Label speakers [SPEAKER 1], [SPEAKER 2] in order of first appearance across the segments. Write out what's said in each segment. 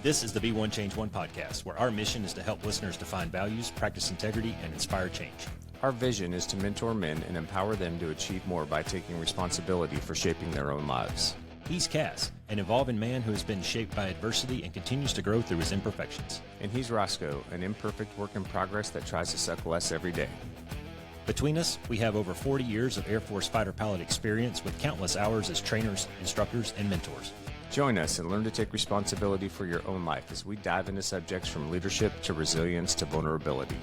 [SPEAKER 1] This is the Be One Change One podcast, where our mission is to help listeners define values, practice integrity, and inspire change.
[SPEAKER 2] Our vision is to mentor men and empower them to achieve more by taking responsibility for shaping their own lives.
[SPEAKER 1] He's CAS, an evolving man who has been shaped by adversity and continues to grow through his imperfections.
[SPEAKER 2] And he's Roscoe, an imperfect work in progress that tries to suck less every day.
[SPEAKER 1] Between us, we have over 40 years of Air Force fighter pilot experience with countless hours as trainers, instructors, and mentors.
[SPEAKER 2] Join us and learn to take responsibility for your own life as we dive into subjects from leadership to resilience to vulnerability.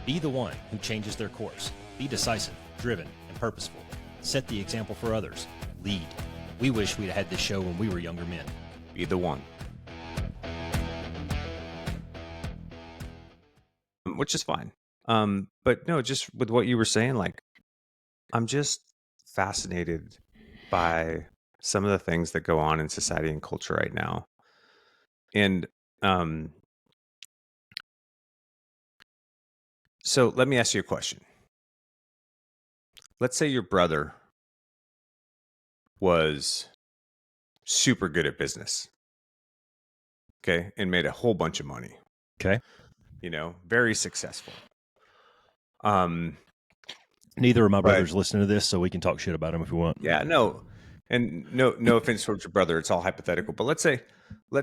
[SPEAKER 1] Be the one who changes their course. Be decisive, driven, and purposeful. Set the example for others. Lead. We wish we'd had this show when we were younger men.
[SPEAKER 2] Be the one. Which is fine. But no, just with what you were saying, like, I'm just fascinated by some of the things that go on in society and culture right now. And so let me ask you a question. Let's say your brother was super good at business, okay, and made a whole bunch of money.
[SPEAKER 1] Okay.
[SPEAKER 2] You know, very successful.
[SPEAKER 1] Neither of my brothers listen to this, so we can talk shit about him if we want.
[SPEAKER 2] Yeah, no. And no offense towards your brother, it's all hypothetical. But let's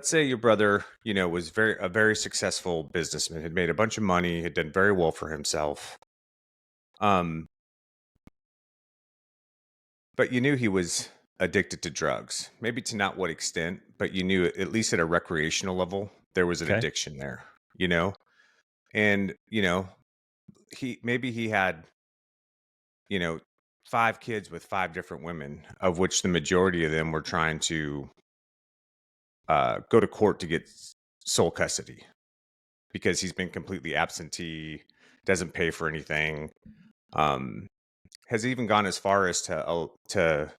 [SPEAKER 2] say your brother, you know, was a very successful businessman, had made a bunch of money, had done very well for himself. But you knew he was addicted to drugs. Maybe to not what extent, but you knew at least at a recreational level there was an addiction there, you know? And, you know, he had, you know, 5 kids with 5 different women, of which the majority of them were trying to go to court to get sole custody because he's been completely absentee, doesn't pay for anything, has even gone as far as to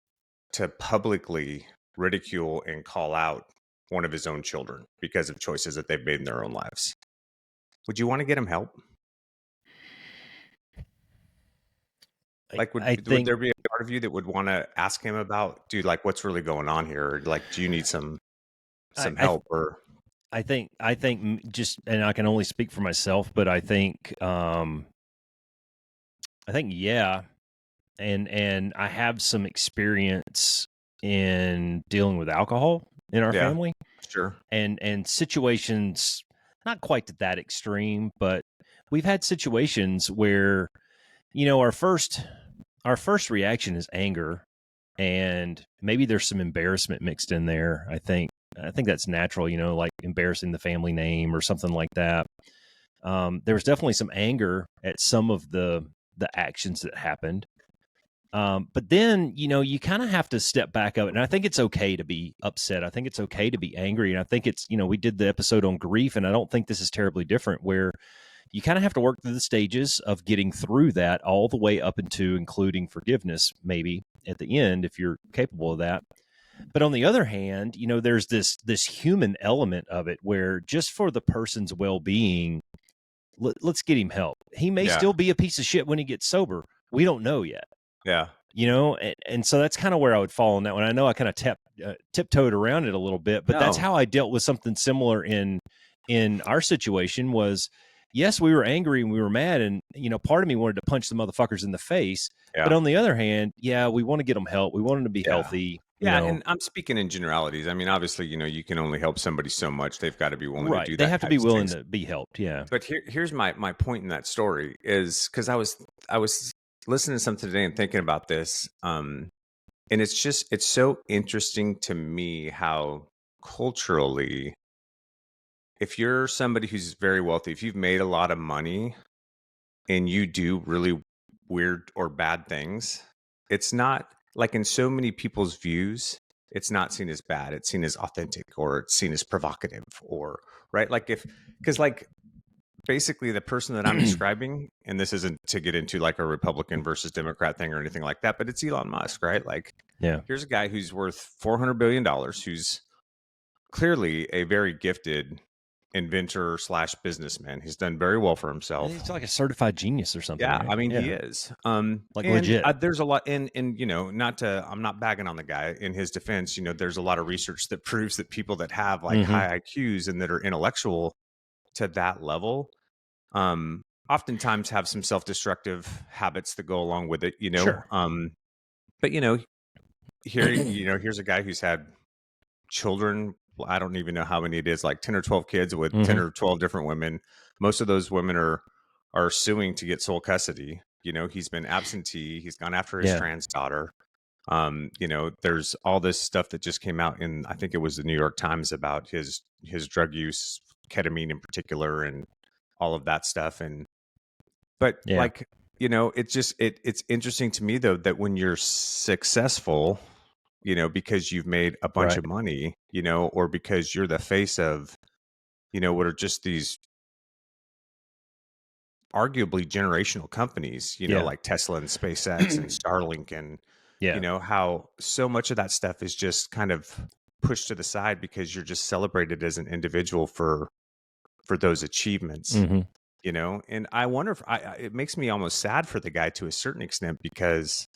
[SPEAKER 2] publicly ridicule and call out one of his own children because of choices that they've made in their own lives. Would you want to get him help? Like, would there be a part of you that would want to ask him about, dude, like, what's really going on here? Like, do you need some help? Or
[SPEAKER 1] I think just, and I can only speak for myself, but I think yeah, and I have some experience in dealing with alcohol in our family.
[SPEAKER 2] Sure.
[SPEAKER 1] And situations, not quite to that extreme, but we've had situations where, you know, our first reaction is anger, and maybe there's some embarrassment mixed in there. I think that's natural, you know, like embarrassing the family name or something like that. There was definitely some anger at some of the actions that happened. But then, you know, you kind of have to step back of it. And I think it's okay to be upset. I think it's okay to be angry. And I think it's, you know, we did the episode on grief, and I don't think this is terribly different, where you kind of have to work through the stages of getting through that all the way up into including forgiveness, maybe at the end, if you're capable of that. But on the other hand, you know, there's this human element of it where just for the person's well-being, let's get him help. He may still be a piece of shit when he gets sober. We don't know yet.
[SPEAKER 2] Yeah.
[SPEAKER 1] You know, and so that's kind of where I would fall on that one. I know I kind of tiptoed around it a little bit, but that's how I dealt with something similar in our situation was, yes, we were angry and we were mad, and, you know, part of me wanted to punch the motherfuckers in the face. Yeah. But on the other hand, yeah, we want to get them help. We want them to be healthy.
[SPEAKER 2] Yeah, you know? And I'm speaking in generalities. I mean, obviously, you know, you can only help somebody so much. They've got to be willing to do that.
[SPEAKER 1] They have to be willing to be helped, yeah.
[SPEAKER 2] But here's my point in that story is because I was listening to something today and thinking about this, and it's so interesting to me how culturally, if you're somebody who's very wealthy, if you've made a lot of money and you do really weird or bad things, it's not, like, in so many people's views, it's not seen as bad. It's seen as authentic, or it's seen as provocative, or right. Like, because like basically the person that I'm describing, and this isn't to get into like a Republican versus Democrat thing or anything like that, but it's Elon Musk, right? Like,
[SPEAKER 1] yeah,
[SPEAKER 2] here's a guy who's worth $400 billion, who's clearly a very gifted inventor slash businessman. He's done very well for himself.
[SPEAKER 1] He's like a certified genius or something,
[SPEAKER 2] Yeah,
[SPEAKER 1] right?
[SPEAKER 2] I mean, he
[SPEAKER 1] Yeah,
[SPEAKER 2] is.
[SPEAKER 1] like
[SPEAKER 2] And
[SPEAKER 1] legit.
[SPEAKER 2] there's a lot, and not to, I'm not bagging on the guy. In his defense, there's a lot of research that proves that people that have like
[SPEAKER 1] Mm-hmm.
[SPEAKER 2] high IQs and that are intellectual to that level, oftentimes have some self-destructive habits that go along with it.
[SPEAKER 1] Sure.
[SPEAKER 2] But here's a guy who's had children. I don't even know how many it is, like 10 or 12 kids with 10
[SPEAKER 1] Mm-hmm.
[SPEAKER 2] or 12 different women. Most of those women are suing to get sole custody. He's been absentee. He's gone after his
[SPEAKER 1] Yeah.
[SPEAKER 2] trans daughter. There's all this stuff that just came out in, I think it was the New York Times, about his drug use, ketamine in particular, and all of that stuff. But
[SPEAKER 1] Yeah.
[SPEAKER 2] like, it's interesting to me though that when you're successful, because you've made a bunch
[SPEAKER 1] Right.
[SPEAKER 2] of money, or because you're the face of, what are just these arguably generational companies,
[SPEAKER 1] Yeah.
[SPEAKER 2] like Tesla and SpaceX and Starlink, and,
[SPEAKER 1] Yeah.
[SPEAKER 2] how so much of that stuff is just kind of pushed to the side because you're just celebrated as an individual for those achievements,
[SPEAKER 1] Mm-hmm.
[SPEAKER 2] and I wonder if it makes me almost sad for the guy to a certain extent, because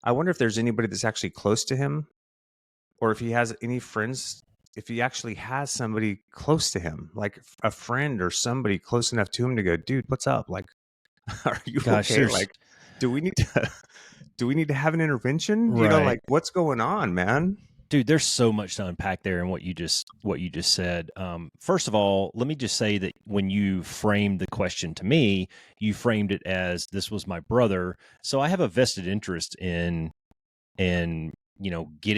[SPEAKER 2] I wonder if there's anybody that's actually close to him, or if he has any friends, if he actually has somebody close to him, like a friend or somebody close enough to him to go, dude, what's up? Like, are you
[SPEAKER 1] Gosh,
[SPEAKER 2] okay?
[SPEAKER 1] there's
[SPEAKER 2] Like, do we need to do we need to have an intervention?
[SPEAKER 1] right.
[SPEAKER 2] Like, what's going on, man?
[SPEAKER 1] Dude, there's so much to unpack there in what you just said. First of all, let me just say that when you framed the question to me, you framed it as this was my brother. So I have a vested interest in getting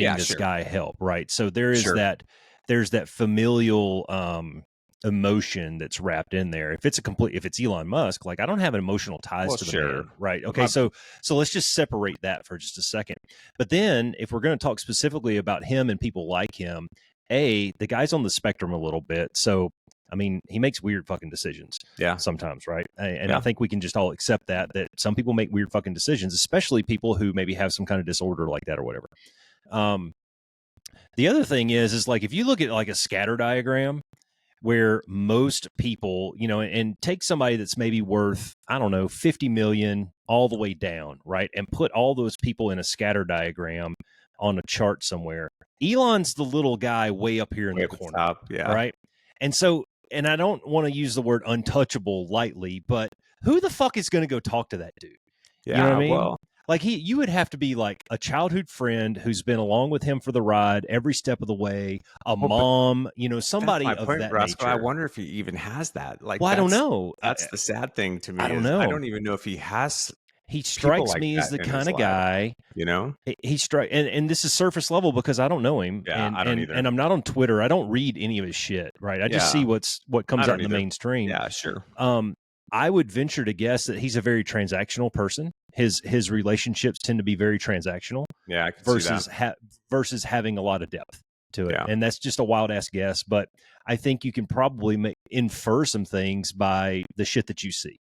[SPEAKER 2] Yeah,
[SPEAKER 1] this
[SPEAKER 2] sure.
[SPEAKER 1] guy help, right? So
[SPEAKER 2] Sure.
[SPEAKER 1] there's that familial emotion that's wrapped in there. If it's Elon Musk, like I don't have emotional ties
[SPEAKER 2] Well,
[SPEAKER 1] to the
[SPEAKER 2] sure.
[SPEAKER 1] man, right?
[SPEAKER 2] But
[SPEAKER 1] Okay,
[SPEAKER 2] my
[SPEAKER 1] so let's just separate that for just a second. But then if we're going to talk specifically about him and people like him, the guy's on the spectrum a little bit. So I mean, he makes weird fucking decisions
[SPEAKER 2] Yeah.
[SPEAKER 1] sometimes, right? And I
[SPEAKER 2] Yeah.
[SPEAKER 1] think we can just all accept that some people make weird fucking decisions, especially people who maybe have some kind of disorder like that or whatever. Um, the other thing is like if you look at like a scatter diagram where most people, and take somebody that's maybe worth, I don't know, 50 million all the way down, right? And put all those people in a scatter diagram on a chart somewhere. Elon's the little guy way up here in
[SPEAKER 2] Way
[SPEAKER 1] the
[SPEAKER 2] at the
[SPEAKER 1] corner,
[SPEAKER 2] top. Yeah.
[SPEAKER 1] right? And so, and I don't want to use the word untouchable lightly, but who the fuck is going to go talk to that dude? You know what I
[SPEAKER 2] Yeah.
[SPEAKER 1] mean?
[SPEAKER 2] Well,
[SPEAKER 1] Like you would have to be like a childhood friend who's been along with him for the ride every step of the way, a
[SPEAKER 2] but
[SPEAKER 1] mom,
[SPEAKER 2] that's my
[SPEAKER 1] somebody of
[SPEAKER 2] point,
[SPEAKER 1] that
[SPEAKER 2] Roscoe. I
[SPEAKER 1] nature.
[SPEAKER 2] wonder if he even has that. Like,
[SPEAKER 1] Well, I don't
[SPEAKER 2] that's
[SPEAKER 1] know.
[SPEAKER 2] that's the sad thing to
[SPEAKER 1] I
[SPEAKER 2] me,
[SPEAKER 1] don't
[SPEAKER 2] is I
[SPEAKER 1] know.
[SPEAKER 2] don't even know if he has
[SPEAKER 1] He
[SPEAKER 2] people
[SPEAKER 1] strikes
[SPEAKER 2] like
[SPEAKER 1] me as
[SPEAKER 2] that
[SPEAKER 1] the
[SPEAKER 2] in his
[SPEAKER 1] kind of
[SPEAKER 2] life,
[SPEAKER 1] guy.
[SPEAKER 2] you know?
[SPEAKER 1] He strike, and this is surface level because I don't know him,
[SPEAKER 2] Yeah,
[SPEAKER 1] and
[SPEAKER 2] I don't either.
[SPEAKER 1] and I'm not on Twitter. I don't read any of his shit. Right. I just
[SPEAKER 2] Yeah,
[SPEAKER 1] see what
[SPEAKER 2] I
[SPEAKER 1] comes out
[SPEAKER 2] don't
[SPEAKER 1] in the
[SPEAKER 2] either.
[SPEAKER 1] mainstream.
[SPEAKER 2] Yeah, sure.
[SPEAKER 1] I would venture to guess that he's a very transactional person. His relationships tend to be very transactional
[SPEAKER 2] Yeah, I could see that.
[SPEAKER 1] versus versus having a lot of depth to it.
[SPEAKER 2] Yeah.
[SPEAKER 1] And that's just a wild ass guess, but I think you can probably infer some things by the shit that you see.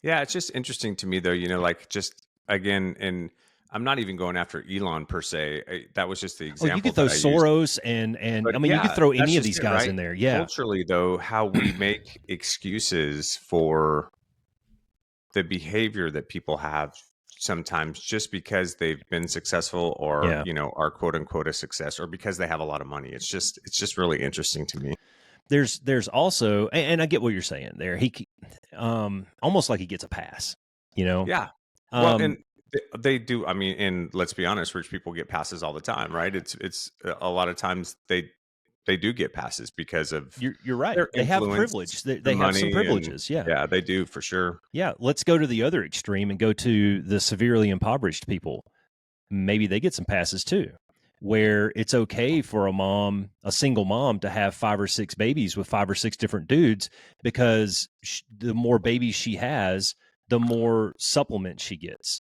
[SPEAKER 2] Yeah, it's just interesting to me though, like, just again, and I'm not even going after Elon per se. That was just the
[SPEAKER 1] Oh, you
[SPEAKER 2] example
[SPEAKER 1] could throw
[SPEAKER 2] that I used.
[SPEAKER 1] Soros and
[SPEAKER 2] But
[SPEAKER 1] I mean you could
[SPEAKER 2] yeah,
[SPEAKER 1] throw
[SPEAKER 2] that's
[SPEAKER 1] any of
[SPEAKER 2] just
[SPEAKER 1] these
[SPEAKER 2] it,
[SPEAKER 1] guys
[SPEAKER 2] right?
[SPEAKER 1] in there. Yeah.
[SPEAKER 2] Culturally though, how we make excuses for the behavior that people have sometimes just because they've been successful, or,
[SPEAKER 1] Yeah.
[SPEAKER 2] are quote unquote a success, or because they have a lot of money. It's just really interesting to me.
[SPEAKER 1] There's also and I get what you're saying there. Almost like he gets a pass, you know.
[SPEAKER 2] Yeah. Well,
[SPEAKER 1] Um
[SPEAKER 2] and they do. I mean, and let's be honest, rich people get passes all the time, right? It's a lot of times they do get passes because of
[SPEAKER 1] you're right.
[SPEAKER 2] their
[SPEAKER 1] They have
[SPEAKER 2] influence,
[SPEAKER 1] privilege.
[SPEAKER 2] the
[SPEAKER 1] They have some
[SPEAKER 2] money, and
[SPEAKER 1] privileges. Yeah.
[SPEAKER 2] yeah, they do for sure.
[SPEAKER 1] Yeah, let's go to the other extreme and go to the severely impoverished people. Maybe they get some passes too, where it's okay for a single mom, to have 5 or 6 babies with 5 or 6 different dudes because the more babies she has, the more supplement she gets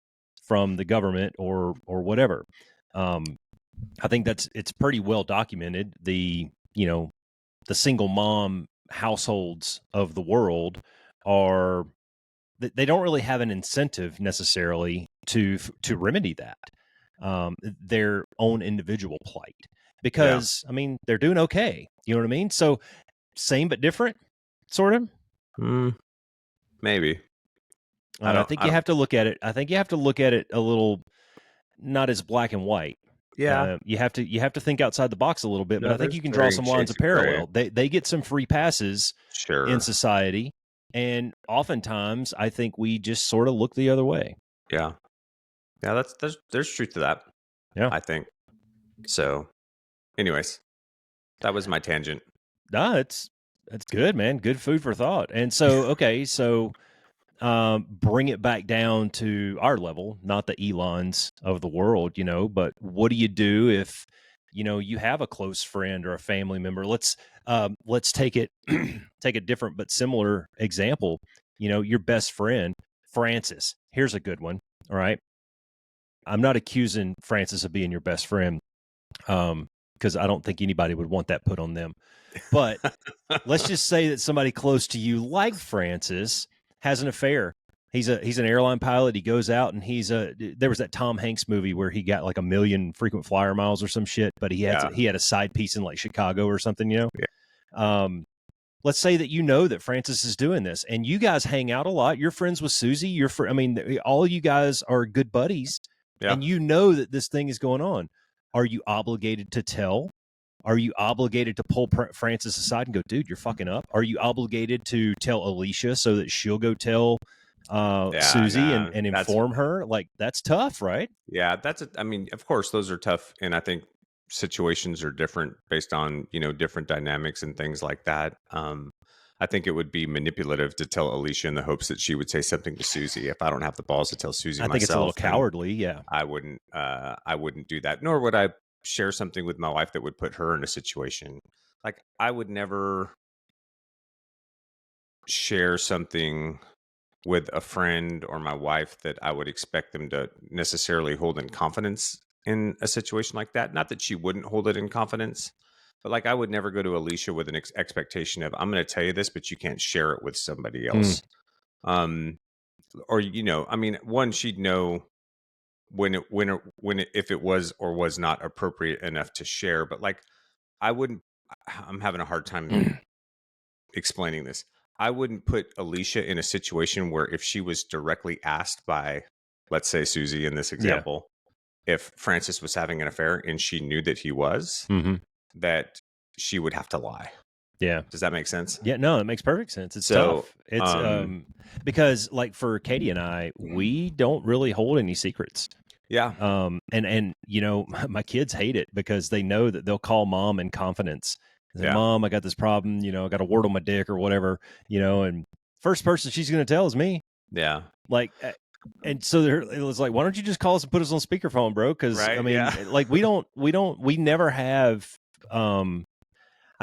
[SPEAKER 1] from the government or whatever. Um, I think it's pretty well documented. The single mom households of the world are they don't really have an incentive necessarily to remedy that their own individual plight
[SPEAKER 2] Yeah.
[SPEAKER 1] because I mean they're doing okay. You know what I mean? So same but different. sort of.
[SPEAKER 2] Maybe.
[SPEAKER 1] I think you have to look at it. I think you have to look at it a little, not as black and white.
[SPEAKER 2] Yeah.
[SPEAKER 1] You have to think outside the box a little bit, but
[SPEAKER 2] No,
[SPEAKER 1] I think
[SPEAKER 2] there's
[SPEAKER 1] you can draw
[SPEAKER 2] varying
[SPEAKER 1] some lines
[SPEAKER 2] shades
[SPEAKER 1] of
[SPEAKER 2] of gray.
[SPEAKER 1] parallel. They get some free passes in
[SPEAKER 2] Sure.
[SPEAKER 1] society, and oftentimes I think we just sort of look the other way.
[SPEAKER 2] Yeah. Yeah, there's truth to that.
[SPEAKER 1] Yeah.
[SPEAKER 2] I think. So, anyways, that was my tangent.
[SPEAKER 1] No, that's good, man. Good food for thought. And so, okay, so bring it back down to our level, not the Elons of the world, but what do you do if, you have a close friend or a family member? Let's take it, take a different but similar example. Your best friend, Francis. Here's a good one. All right. I'm not accusing Francis of being your best friend, because I don't think anybody would want that put on them. But let's just say that somebody close to you, like Francis, has an affair. He's an airline pilot. He goes out and there was that Tom Hanks movie where he got like 1 million frequent flyer miles or some shit, but he had a side piece in like Chicago or something,
[SPEAKER 2] Yeah.
[SPEAKER 1] Let's say that that Francis is doing this, and you guys hang out a lot. You're friends with Susie. All you guys are good buddies, and that this thing is going on. Are you obligated to tell? Are you obligated to pull Francis aside and go, dude, you're fucking up? Are you obligated to tell Alicia so that she'll go tell Susie and inform her? Like, that's tough, right?
[SPEAKER 2] Yeah, of course, those are tough. And I think situations are different based on, different dynamics and things like that. I think it would be manipulative to tell Alicia in the hopes that she would say something to Susie. If I don't have the balls to tell Susie
[SPEAKER 1] I think it's a little cowardly. Yeah.
[SPEAKER 2] I wouldn't do that. Nor would I share something with my wife that would put her in a situation. Like, I would never share something with a friend or my wife that I would expect them to necessarily hold in confidence in a situation like that. Not that she wouldn't hold it in confidence, but like, I would never go to Alicia with an expectation of, I'm going to tell you this, but you can't share it with somebody else. Or, one, she'd know if it was or was not appropriate enough to share. But like, I'm having a hard time explaining this. I wouldn't put Alicia in a situation where if she was directly asked by, let's say, Susie in this example, if Francis was having an affair and she knew that he was, that she would have to lie.
[SPEAKER 1] Yeah.
[SPEAKER 2] Does that make sense?
[SPEAKER 1] Yeah, no, it makes perfect sense. It's tough. It's because like for Katie and I, we don't really hold any secrets.
[SPEAKER 2] Yeah.
[SPEAKER 1] And my kids hate it because they know that they'll call mom in confidence. Say, Mom, I got this problem, I got a wart on my dick or whatever, and first person she's going to tell is me.
[SPEAKER 2] Yeah.
[SPEAKER 1] Like, and so it was like, why don't you just call us and put us on speakerphone, bro? Because like we never have, I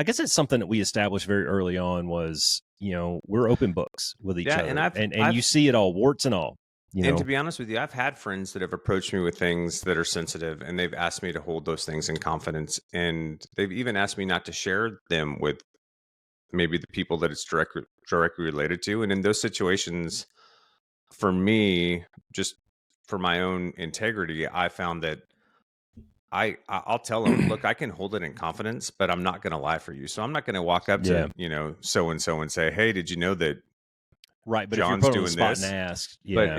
[SPEAKER 1] guess it's something that we established very early on was, we're open books with each other, and you see it all, warts and all.
[SPEAKER 2] And to be honest with you, I've had friends that have approached me with things that are sensitive, and they've asked me to hold those things in confidence. And they've even asked me not to share them with maybe the people that it's directly related to. And in those situations, for me, just for my own integrity, I found that I'll tell them, look, I can hold it in confidence, but I'm not going to lie for you. So I'm not going to walk up to, so-and-so and say, hey, did you know that
[SPEAKER 1] right, but
[SPEAKER 2] John's
[SPEAKER 1] if you're put
[SPEAKER 2] doing
[SPEAKER 1] on the spot
[SPEAKER 2] this
[SPEAKER 1] and asked,
[SPEAKER 2] but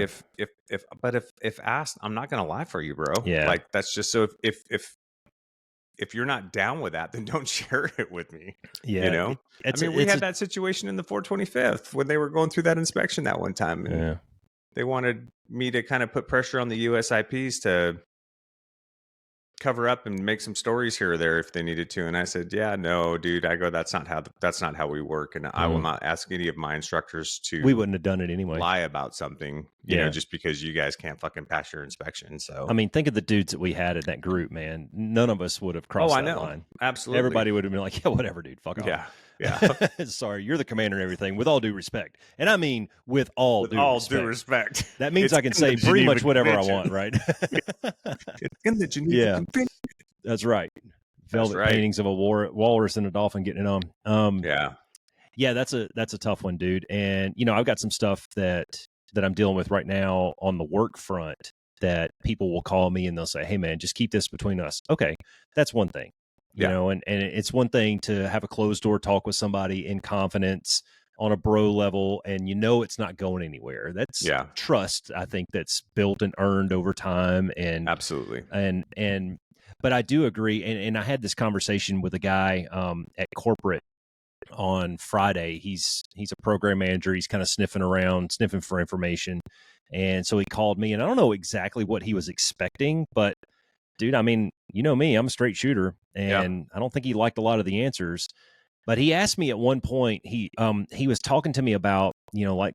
[SPEAKER 2] if asked, I'm not going to lie for you, bro.
[SPEAKER 1] Yeah,
[SPEAKER 2] like that's just so. If you're not down with that, then don't share it with me.
[SPEAKER 1] Yeah,
[SPEAKER 2] we had that situation in the 425th when they were going through that inspection that one time, and they wanted me to kind of put pressure on the USIPs to cover up and make some stories here or there if they needed to. And I said, yeah, no, dude. I go, that's not how we work. And I will not ask any of my instructors to.
[SPEAKER 1] We wouldn't have done it anyway.
[SPEAKER 2] Lie about something, you know, just because you guys can't fucking pass your inspection. So
[SPEAKER 1] I mean, think of the dudes that we had in that group, man. None of us would have crossed that line.
[SPEAKER 2] Absolutely.
[SPEAKER 1] Everybody would have been like, yeah, whatever, dude. Fuck off.
[SPEAKER 2] Yeah.
[SPEAKER 1] Sorry, you're the commander and everything. With all due respect, and I mean with all due respect. That means I can say pretty much whatever I want, right?
[SPEAKER 2] It's in the Geneva Convention.
[SPEAKER 1] That's right. Velvet paintings of a walrus and a dolphin getting it on. Yeah, that's a tough one, dude. And I've got some stuff that I'm dealing with right now on the work front that people will call me and they'll say, "Hey, man, just keep this between us." Okay, that's one thing. And it's one thing to have a closed door talk with somebody in confidence, on a bro level, and you know it's not going anywhere. That's
[SPEAKER 2] Yeah,
[SPEAKER 1] trust, I think, that's built and earned over time. And
[SPEAKER 2] absolutely.
[SPEAKER 1] and but I do agree. And I had this conversation with a guy at corporate on Friday. He's a program manager. He's kind of sniffing around, sniffing for information. And so he called me, and I don't know exactly what he was expecting, but dude, I mean, you know me, I'm a straight shooter,
[SPEAKER 2] Yeah,
[SPEAKER 1] and I don't think he liked a lot of the answers. But he asked me at one point, he was talking to me about, like,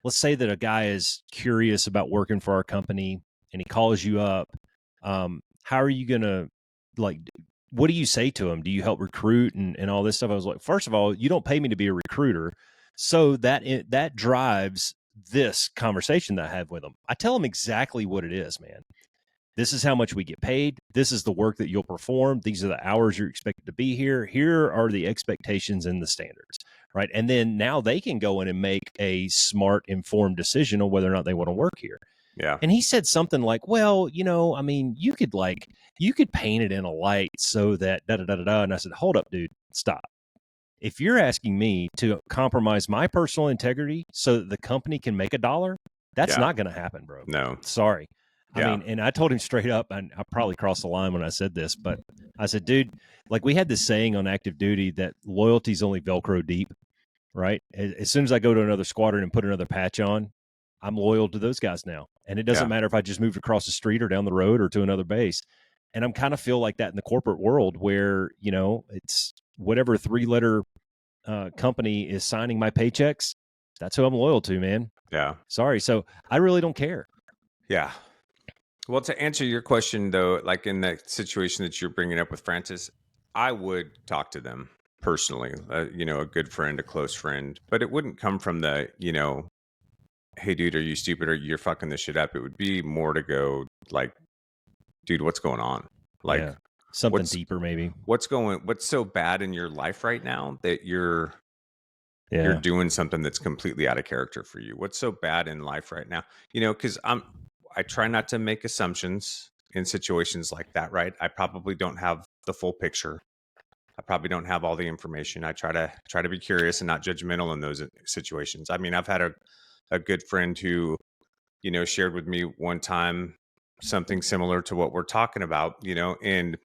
[SPEAKER 1] let's say that a guy is curious about working for our company and he calls you up. How are you gonna, like, what do you say to him? Do you help recruit and all this stuff? I was like, first of all, you don't pay me to be a recruiter. So that drives this conversation that I have with him. I tell him exactly what it is, man. This is how much we get paid. This is the work that you'll perform. These are the hours you're expected to be here. Here are the expectations and the standards, right? And then now they can go in and make a smart, informed decision on whether or not they want to work here.
[SPEAKER 2] yeah,
[SPEAKER 1] And he said something like, well, I mean, you could paint it in a light so that da da da da da. And I said, hold up, dude, stop. If you're asking me to compromise my personal integrity so that the company can make a dollar, that's
[SPEAKER 2] yeah.
[SPEAKER 1] not going to happen, bro.
[SPEAKER 2] No.
[SPEAKER 1] Sorry. I
[SPEAKER 2] Yeah,
[SPEAKER 1] mean, and I told him straight up, and I probably crossed the line when I said this, but I said, dude, like, we had this saying on active duty that loyalty's only Velcro deep, right? As soon as I go to another squadron and put another patch on, I'm loyal to those guys now. And it doesn't
[SPEAKER 2] yeah,
[SPEAKER 1] matter if I just moved across the street or down the road or to another base. And I'm kind of feel like that in the corporate world where, it's whatever 3-letter company is signing my paychecks. That's who I'm loyal to, man.
[SPEAKER 2] yeah,
[SPEAKER 1] Sorry. So I really don't care.
[SPEAKER 2] yeah. Well, to answer your question, though, like in that situation that you're bringing up with Francis, I would talk to them personally, a good friend, a close friend, but it wouldn't come from hey, dude, are you stupid or you're fucking this shit up? It would be more to go like, dude, what's going on? Like,
[SPEAKER 1] Yeah. Something
[SPEAKER 2] what's
[SPEAKER 1] deeper, maybe.
[SPEAKER 2] what's so bad in your life right now that you're
[SPEAKER 1] Yeah.
[SPEAKER 2] doing something that's completely out of character for you? What's so bad in life right now? Because I try not to make assumptions in situations like that, right? I probably don't have the full picture. I probably don't have all the information. I try to be curious and not judgmental in those situations. I mean, I've had a good friend who, shared with me one time something similar to what we're talking about, and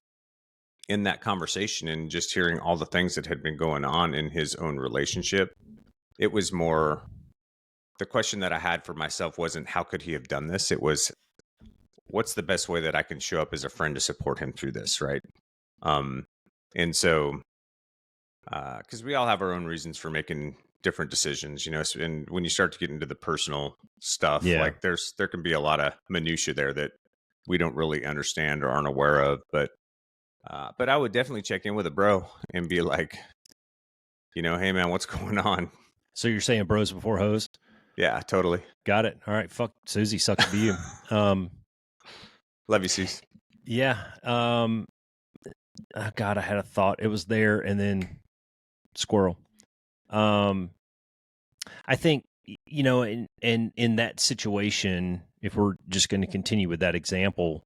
[SPEAKER 2] in that conversation and just hearing all the things that had been going on in his own relationship, it was more the question that I had for myself wasn't how could he have done this? It was what's the best way that I can show up as a friend to support him through this, right? Um, and so, because we all have our own reasons for making different decisions, and when you start to get into the personal stuff,
[SPEAKER 1] Yeah.
[SPEAKER 2] like there can be a lot of minutia there that we don't really understand or aren't aware of. But I would definitely check in with a bro and be like, hey man, what's going on?
[SPEAKER 1] So you're saying bros before hoes?
[SPEAKER 2] Yeah, totally.
[SPEAKER 1] Got it. All right. Fuck Susie. Sucks to be you. Um,
[SPEAKER 2] Love you, Cease.
[SPEAKER 1] yeah. Oh God, I had a thought. It was there and then squirrel. Um, I think, in that situation, if we're just going to continue with that example,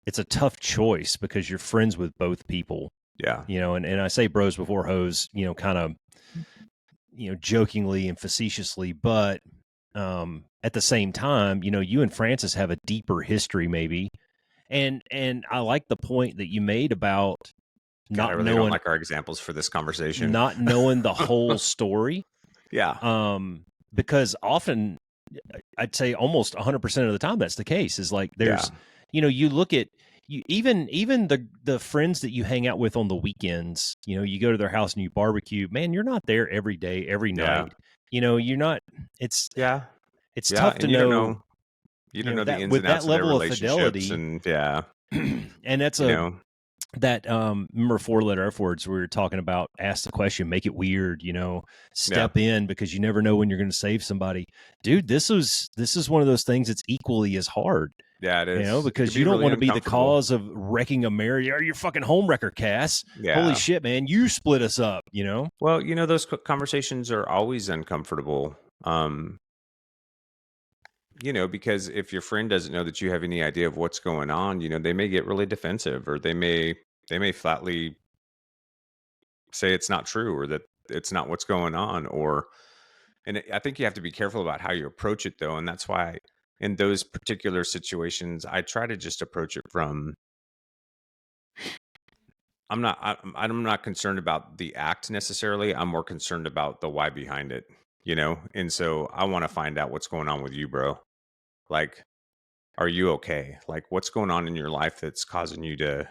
[SPEAKER 1] it's a tough choice because you're friends with both people,
[SPEAKER 2] Yeah,
[SPEAKER 1] and I say bros before hoes, kind of, jokingly and facetiously, but at the same time, you and Francis have a deeper history maybe. And I like the point that you made about
[SPEAKER 2] God, I
[SPEAKER 1] not
[SPEAKER 2] really don't
[SPEAKER 1] knowing
[SPEAKER 2] like our examples for this conversation.
[SPEAKER 1] not knowing the whole story.
[SPEAKER 2] Yeah,
[SPEAKER 1] Because often I'd say almost 100% of the time that's the case is like
[SPEAKER 2] yeah,
[SPEAKER 1] there's you look at you even the friends that you hang out with on the weekends, you go to their house and you barbecue, man, you're not there every day, every
[SPEAKER 2] yeah,
[SPEAKER 1] night. You're not it's
[SPEAKER 2] yeah,
[SPEAKER 1] it's
[SPEAKER 2] yeah.
[SPEAKER 1] tough to
[SPEAKER 2] And you don't
[SPEAKER 1] know,
[SPEAKER 2] know, the
[SPEAKER 1] that
[SPEAKER 2] ins
[SPEAKER 1] with
[SPEAKER 2] and
[SPEAKER 1] that
[SPEAKER 2] outs of their
[SPEAKER 1] level of
[SPEAKER 2] relationships,
[SPEAKER 1] fidelity.
[SPEAKER 2] and yeah,
[SPEAKER 1] And that's
[SPEAKER 2] you know,
[SPEAKER 1] that remember 4-letter F words we were talking about, ask the question, make it weird,
[SPEAKER 2] yeah,
[SPEAKER 1] step in because you never know when you're going to save somebody. Dude, this is one of those things that's equally as hard,
[SPEAKER 2] yeah. It is. It could
[SPEAKER 1] because
[SPEAKER 2] be
[SPEAKER 1] you don't
[SPEAKER 2] really
[SPEAKER 1] want to be the
[SPEAKER 2] uncomfortable.
[SPEAKER 1] cause of wrecking a marriage. Are you fucking home wrecker, Cass? Holy
[SPEAKER 2] Yeah.
[SPEAKER 1] shit, man, you split us up,
[SPEAKER 2] Well, those conversations are always uncomfortable. Because if your friend doesn't know that you have any idea of what's going on, they may get really defensive, or they may flatly say it's not true, or that it's not what's going on. I think you have to be careful about how you approach it, though. And that's why in those particular situations, I try to just approach it from, I'm not concerned about the act necessarily. I'm more concerned about the why behind it, you know? And so I want to find out what's going on with you, bro. Like, are you okay? Like, what's going on in your life that's causing you to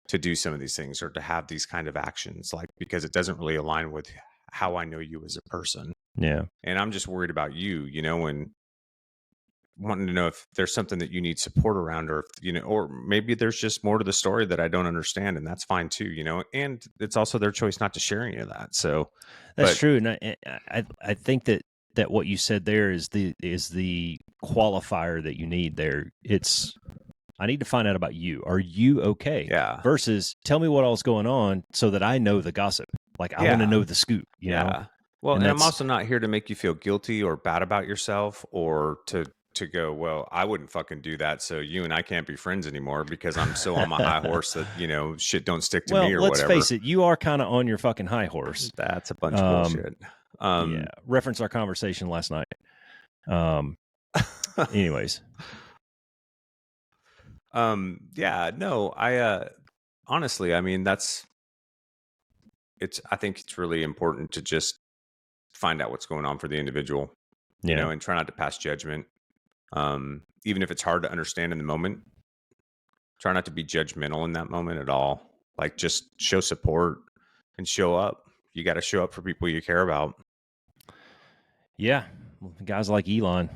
[SPEAKER 2] do some of these things or to have these kind of actions? Like, because it doesn't really align with how I know you as a person.
[SPEAKER 1] Yeah.
[SPEAKER 2] And I'm just worried about you, you know, and wanting to know if there's something that you need support around, or if, you know, or maybe there's just more to the story that I don't understand, and that's fine too, you know. And it's also their choice not to share any of that. So,
[SPEAKER 1] That's
[SPEAKER 2] but
[SPEAKER 1] true. And I think that what you said there is the qualifier that you need there. It's, I need to find out about you. Are you okay?
[SPEAKER 2] yeah,
[SPEAKER 1] Versus tell me what all's going on so that I know the gossip. Like I want to
[SPEAKER 2] yeah,
[SPEAKER 1] know the scoop, you know?
[SPEAKER 2] yeah. Well,
[SPEAKER 1] And
[SPEAKER 2] and I'm
[SPEAKER 1] that's
[SPEAKER 2] also not here to make you feel guilty or bad about yourself, or to go, well, I wouldn't fucking do that, so you and I can't be friends anymore because I'm so on my high horse that, you know, shit don't stick to me
[SPEAKER 1] well,
[SPEAKER 2] or
[SPEAKER 1] let's
[SPEAKER 2] whatever.
[SPEAKER 1] face it, you are kind of on your fucking high horse.
[SPEAKER 2] That's a bunch of
[SPEAKER 1] Um,
[SPEAKER 2] bullshit.
[SPEAKER 1] yeah. Reference our conversation last night. Um, anyways.
[SPEAKER 2] Yeah, no, honestly, I mean, I think it's really important to just find out what's going on for the individual, you
[SPEAKER 1] Yeah.
[SPEAKER 2] know, and try not to pass judgment. Even if it's hard to understand in the moment, try not to be judgmental in that moment at all. Like, just show support and show up. You got to show up for people you care about.
[SPEAKER 1] Yeah. Guys like Elon.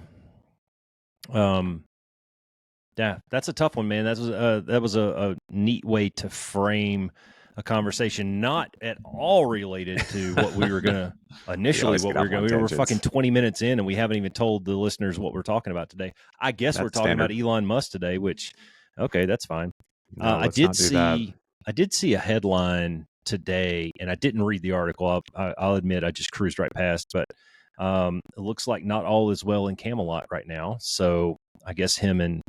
[SPEAKER 1] Yeah, that's a tough one, man. That was a neat way to frame a conversation, not at all related to what we were gonna
[SPEAKER 2] We
[SPEAKER 1] initially.
[SPEAKER 2] always
[SPEAKER 1] What
[SPEAKER 2] get
[SPEAKER 1] we were
[SPEAKER 2] off on
[SPEAKER 1] going, we were fucking
[SPEAKER 2] tangents.
[SPEAKER 1] 20 minutes in, and we haven't even told the listeners what we're talking about today. I guess we're
[SPEAKER 2] That's
[SPEAKER 1] talking about
[SPEAKER 2] standard.
[SPEAKER 1] Elon Musk today, which, okay, that's fine.
[SPEAKER 2] No,
[SPEAKER 1] I
[SPEAKER 2] let's
[SPEAKER 1] did
[SPEAKER 2] not do that.
[SPEAKER 1] see, I did see a headline today, and I didn't read the article. I'll admit I just cruised right past, but it looks like not all is well in Camelot right now. So I guess him and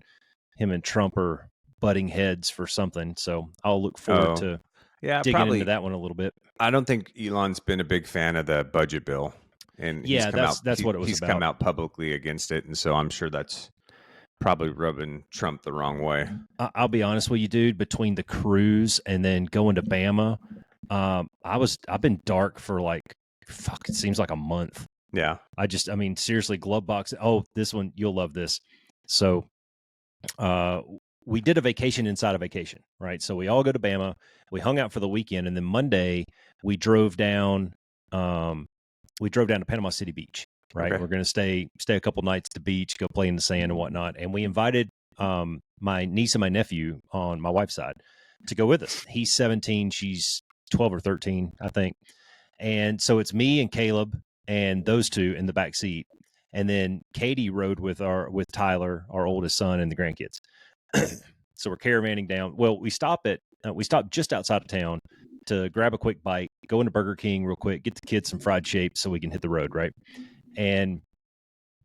[SPEAKER 1] Trump are butting heads for something. So I'll look forward
[SPEAKER 2] Oh,
[SPEAKER 1] to
[SPEAKER 2] yeah,
[SPEAKER 1] digging into
[SPEAKER 2] probably.
[SPEAKER 1] that one a little bit.
[SPEAKER 2] I don't think Elon's been a big fan of the budget bill, and
[SPEAKER 1] Yeah, that's what it was
[SPEAKER 2] he's come
[SPEAKER 1] about.
[SPEAKER 2] out publicly against it, and so I'm sure that's probably rubbing Trump the wrong way.
[SPEAKER 1] I'll be honest with you, dude. Between the cruise and then going to Bama, I've been dark for like, fuck, it seems like a month.
[SPEAKER 2] Yeah.
[SPEAKER 1] I mean, seriously, glove box. Oh, this one, you'll love this. So, we did a vacation inside a vacation, right? So we all go to Bama. We hung out for the weekend, and then Monday we drove down. We drove down to Panama City Beach. Right,
[SPEAKER 2] Okay.
[SPEAKER 1] we're going to stay a couple nights at the beach, go play in the sand and whatnot. And we invited my niece and my nephew on my wife's side to go with us. He's 17, she's 12 or 13, I think. And so it's me and Caleb and those two in the back seat. And then Katie rode with Tyler, our oldest son, and the grandkids. So we're caravanning down. Well, we stopped just outside of town to grab a quick bite, go into Burger King real quick, get the kids some fried shapes so we can hit the road, right? And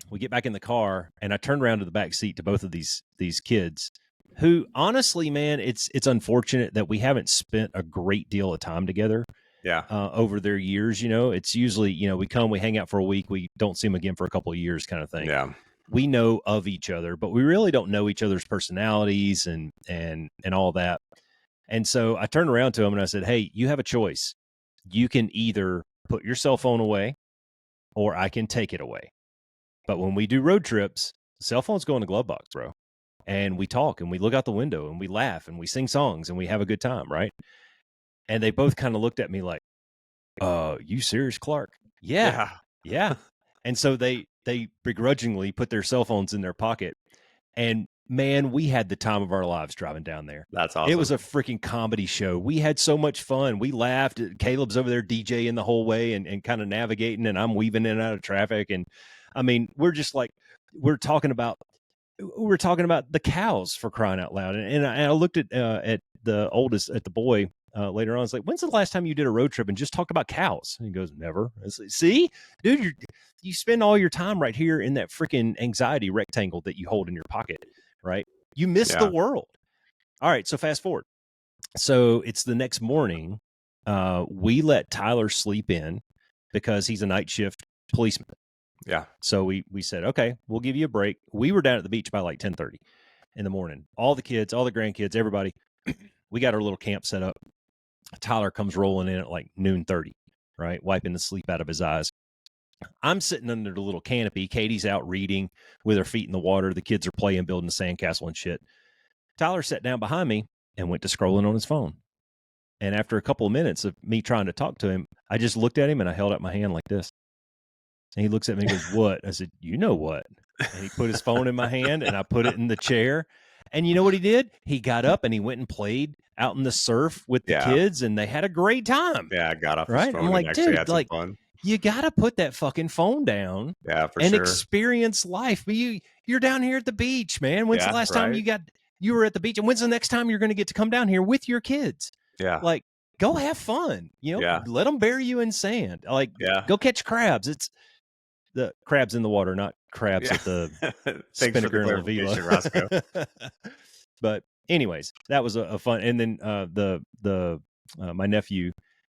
[SPEAKER 1] we get back in the car, and I turned around to the back seat to both of these kids, who honestly, man, it's unfortunate that we haven't spent a great deal of time together.
[SPEAKER 2] Yeah.
[SPEAKER 1] Over their years, you know, it's usually, you know, we come, we hang out for a week, we don't see them again for a couple of years, kind of thing.
[SPEAKER 2] Yeah.
[SPEAKER 1] We know of each other, but we really don't know each other's personalities and all that. And so I turned around to him and I said, "Hey, you have a choice. You can either put your cell phone away, or I can take it away. But when we do road trips, the cell phones go in the glove box, bro. And we talk and we look out the window and we laugh and we sing songs and we have a good time, right?" And they both kind of looked at me like, "You serious, Clark?" Yeah.
[SPEAKER 2] Yeah.
[SPEAKER 1] Yeah. And so they begrudgingly put their cell phones in their pocket. And man, we had the time of our lives driving down there.
[SPEAKER 2] That's
[SPEAKER 1] It was
[SPEAKER 2] awesome.
[SPEAKER 1] a freaking comedy show. We had so much fun. We laughed. Caleb's over there DJing the whole way and kind of navigating, and I'm weaving in and out of traffic. And I mean, we're talking about the cows, for crying out loud. And I looked at the boy later on. I was like, "When's the last time you did a road trip and just talked about cows?" And he goes, "Never." I was like, "See, dude, you spend all your time right here in that freaking anxiety rectangle that you hold in your pocket, right? You miss the
[SPEAKER 2] Yeah.
[SPEAKER 1] world." All right, so fast forward. So it's the next morning. We let Tyler sleep in. because he's a night shift policeman.
[SPEAKER 2] Yeah.
[SPEAKER 1] So we said, okay, we'll give you a break. We were down at the beach by like 10:30 in the morning. All the kids, all the grandkids, everybody. We got our little camp set up. Tyler comes rolling in at like 12:30, right? Wiping the sleep out of his eyes. I'm sitting under the little canopy. Katie's out reading with her feet in the water. The kids are playing, building a sandcastle and shit. Tyler sat down behind me and went to scrolling on his phone. And after a couple of minutes of me trying to talk to him, I just looked at him and I held out my hand like this. And he looks at me and goes, "What?" I said, "You know what?" And he put his phone in my hand and I put it in the chair. And you know what he did? He got up and he went and played out in the surf with the kids, and they had a great time.
[SPEAKER 2] Yeah, I got off his
[SPEAKER 1] right?
[SPEAKER 2] phone
[SPEAKER 1] I'm like,
[SPEAKER 2] and actually
[SPEAKER 1] dude,
[SPEAKER 2] had some fun.
[SPEAKER 1] You got to put that fucking phone down.
[SPEAKER 2] Yeah, for
[SPEAKER 1] and
[SPEAKER 2] sure.
[SPEAKER 1] experience life. But you're down here at the beach, man. When's the last time you were at the beach? And when's the next time you're going to get to come down here with your kids?
[SPEAKER 2] Yeah.
[SPEAKER 1] Like, go have fun. Let them bury you in sand. Like, go catch crabs. It's the crabs in the water, not crabs at the Spinnaker and Lavila.
[SPEAKER 2] Roscoe.
[SPEAKER 1] But anyways, that was a fun. And then my nephew,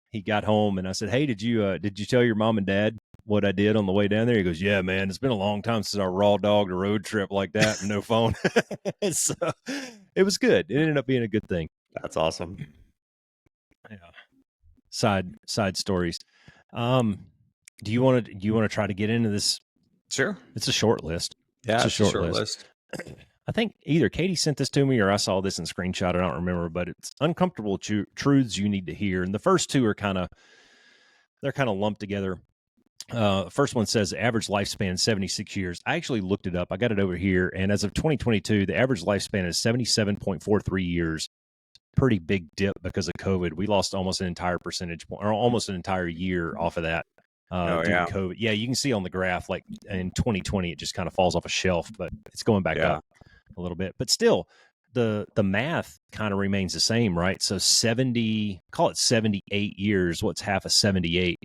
[SPEAKER 1] he got home and I said, "Hey, did you tell your mom and dad what I did on the way down there?" He goes, "Yeah, man, it's been a long time since I raw dogged a road trip like that and no phone." So it was good. It ended up being a good thing.
[SPEAKER 2] That's awesome.
[SPEAKER 1] Yeah. Side stories. Do you want to try to get into this?
[SPEAKER 2] Sure.
[SPEAKER 1] It's a short list.
[SPEAKER 2] Yeah, it's a short list.
[SPEAKER 1] I think either Katie sent this to me or I saw this in screenshot. I don't remember, but it's uncomfortable truths you need to hear. And the first two are they're kind of lumped together. First one says average lifespan 76 years. I actually looked it up. I got it over here. And as of 2022, the average lifespan is 77.43 years. Pretty big dip because of COVID. We lost almost an entire percentage point, or almost an entire year off of that. Due to COVID. Yeah, you can see on the graph, like in 2020, it just kind of falls off a shelf, but it's going back up a little bit. But still, the math kind of remains the same, right? So 78 years. What's half of 78?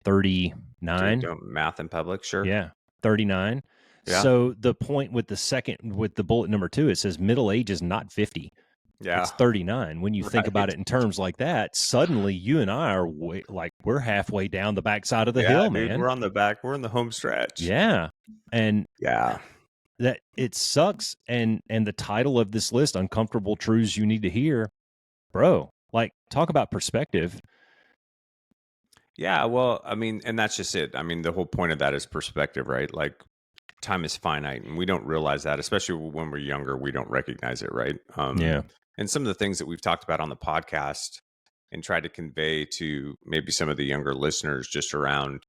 [SPEAKER 1] 39.
[SPEAKER 2] Don't math in public, sure.
[SPEAKER 1] Yeah, 39. Yeah. So the point with the bullet number 2, it says middle age is not 50.
[SPEAKER 2] Yeah.
[SPEAKER 1] It's 39. When you think about it in terms like that, suddenly you and I are we're halfway down the backside of the hill,
[SPEAKER 2] dude,
[SPEAKER 1] man.
[SPEAKER 2] We're on the back. We're in the home stretch.
[SPEAKER 1] Yeah. And
[SPEAKER 2] yeah,
[SPEAKER 1] that it sucks. And the title of this list, Uncomfortable Truths You Need to Hear, bro, like, talk about perspective.
[SPEAKER 2] Yeah. Well, I mean, and that's just it. I mean, the whole point of that is perspective, right? Like, time is finite and we don't realize that, especially when we're younger, we don't recognize it. Right.
[SPEAKER 1] Yeah.
[SPEAKER 2] And some of the things that we've talked about on the podcast and tried to convey to maybe some of the younger listeners just around,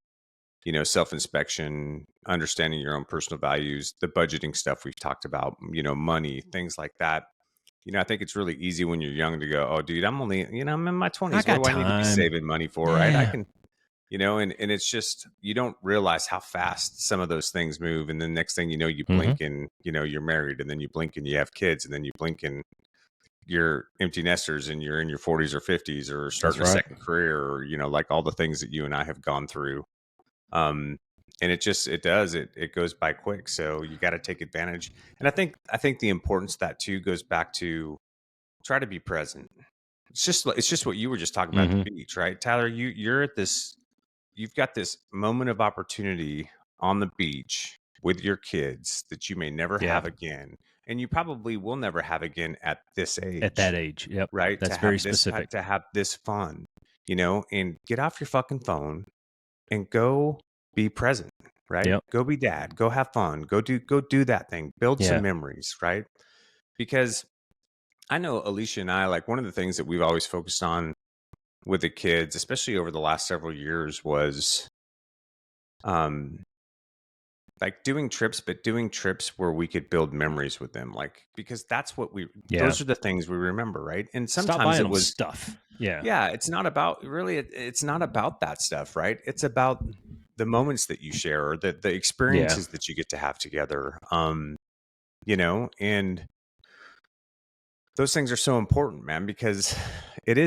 [SPEAKER 2] self-inspection, understanding your own personal values, the budgeting stuff we've talked about, money, things like that. I think it's really easy when you're young to go, "Oh, dude, I'm only, I'm in my 20s. What do I need to be saving money for?" Right. I can, and it's just, you don't realize how fast some of those things move. And the next thing you blink and, you're married, and then you blink and you have kids, and then you blink and you're empty nesters and you're in your 40s or 50s or starting a second career, or, like all the things that you and I have gone through. And it goes by quick. So you got to take advantage. And I think the importance of that too goes back to try to be present. It's just what you were just talking about at the beach, right? Tyler, you've got this moment of opportunity on the beach with your kids that you may never have again. And you probably will never have again at this age.
[SPEAKER 1] At that age, yep.
[SPEAKER 2] Right?
[SPEAKER 1] That's very specific.
[SPEAKER 2] To have this fun, and get off your fucking phone and go be present, right?
[SPEAKER 1] Yep.
[SPEAKER 2] Go be dad. Go have fun. Go do that thing. Build some memories, right? Because I know Alicia and I, like, one of the things that we've always focused on with the kids, especially over the last several years, was like doing trips where we could build memories with them, like, because that's what those are the things we remember, right? And sometimes it was
[SPEAKER 1] stuff.
[SPEAKER 2] It's not about it's not about that stuff, right? It's about the moments that you share, or the experiences that you get to have together. And those things are so important, man, because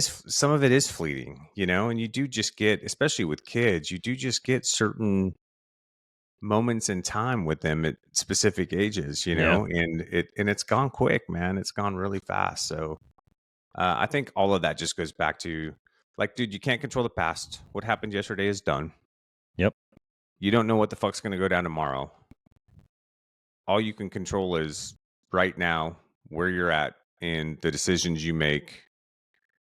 [SPEAKER 2] some of it is fleeting, and you do just get, especially with kids, you do just get certain moments in time with them at specific ages, and it's gone quick, man. It's gone really fast. So I think all of that just goes back to, like, dude, you can't control the past. What happened yesterday is done.
[SPEAKER 1] Yep.
[SPEAKER 2] You don't know what the fuck's going to go down tomorrow. All you can control is right now, where you're at, and the decisions you make,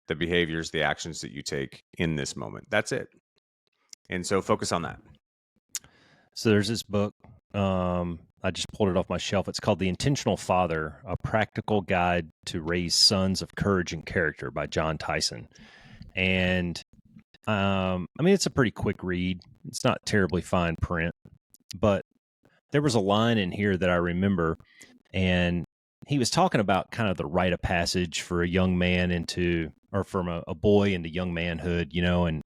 [SPEAKER 2] the behaviors, the actions that you take in this moment. That's it. And so focus on that.
[SPEAKER 1] So there's this book. I just pulled it off my shelf. It's called The Intentional Father, A Practical Guide to Raise Sons of Courage and Character by John Tyson. And I mean, it's a pretty quick read. It's not terribly fine print, but there was a line in here that I remember, and he was talking about kind of the rite of passage for a young man into, or from a boy into young manhood, you know, and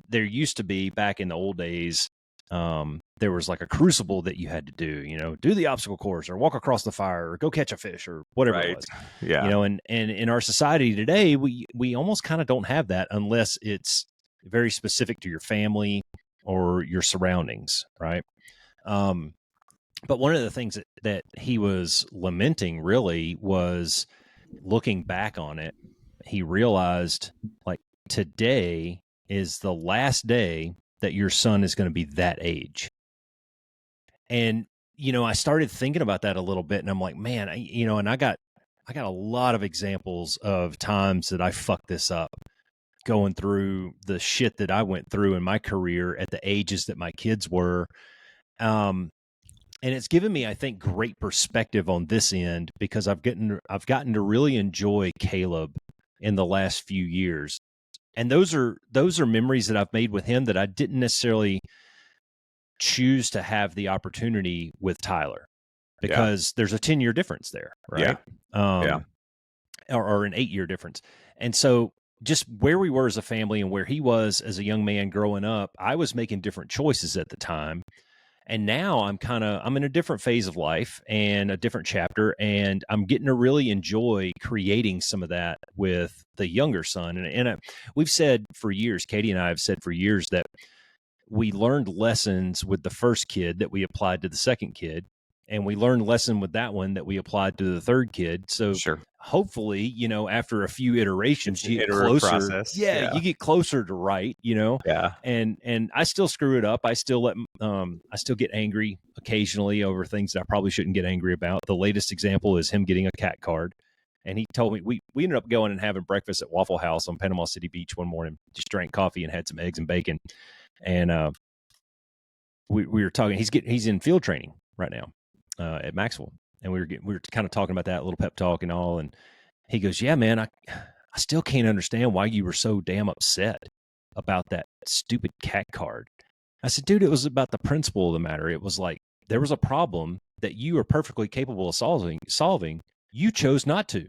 [SPEAKER 1] there used to be back in the old days, there was like a crucible that you had to do, you know, do the obstacle course or walk across the fire or go catch a fish or whatever it
[SPEAKER 2] Right.
[SPEAKER 1] was,
[SPEAKER 2] Yeah.
[SPEAKER 1] you know, and in our society today, we almost kind of don't have that unless it's very specific to your family or your surroundings. Right. But one of the things that he was lamenting really was looking back on it. He realized like today is the last day that your son is going to be that age. And, you know, I started thinking about that a little bit and I'm like, man, and I got a lot of examples of times that I fucked this up going through the shit that I went through in my career at the ages that my kids were. And it's given me, I think, great perspective on this end because I've gotten to really enjoy Caleb in the last few years. And those are memories that I've made with him that I didn't necessarily choose to have the opportunity with Tyler because there's a 10-year difference there, right?
[SPEAKER 2] Yeah.
[SPEAKER 1] Or an 8-year difference. And so just where we were as a family and where he was as a young man growing up, I was making different choices at the time. And now I'm in a different phase of life and a different chapter, and I'm getting to really enjoy creating some of that with the younger son. And we've said for years, Katie and I have said for years that we learned lessons with the first kid that we applied to the second kid, and we learned lesson with that one that we applied to the third kid. So
[SPEAKER 2] Sure.
[SPEAKER 1] hopefully, you know, after a few iterations, you get
[SPEAKER 2] iterative
[SPEAKER 1] closer.
[SPEAKER 2] process.
[SPEAKER 1] Yeah, you get closer to right, you know.
[SPEAKER 2] Yeah.
[SPEAKER 1] And I still screw it up. I still I still get angry occasionally over things that I probably shouldn't get angry about. The latest example is him getting a cat card. And he told me we ended up going and having breakfast at Waffle House on Panama City Beach one morning. Just drank coffee and had some eggs and bacon. And we were talking. He's in field training right now at Maxwell, and we were kind of talking about that, a little pep talk and all. And he goes, "Yeah, man, I still can't understand why you were so damn upset about that stupid cat card." I said, "Dude, it was about the principle of the matter. It was like there was a problem that you are perfectly capable of solving. You chose not to,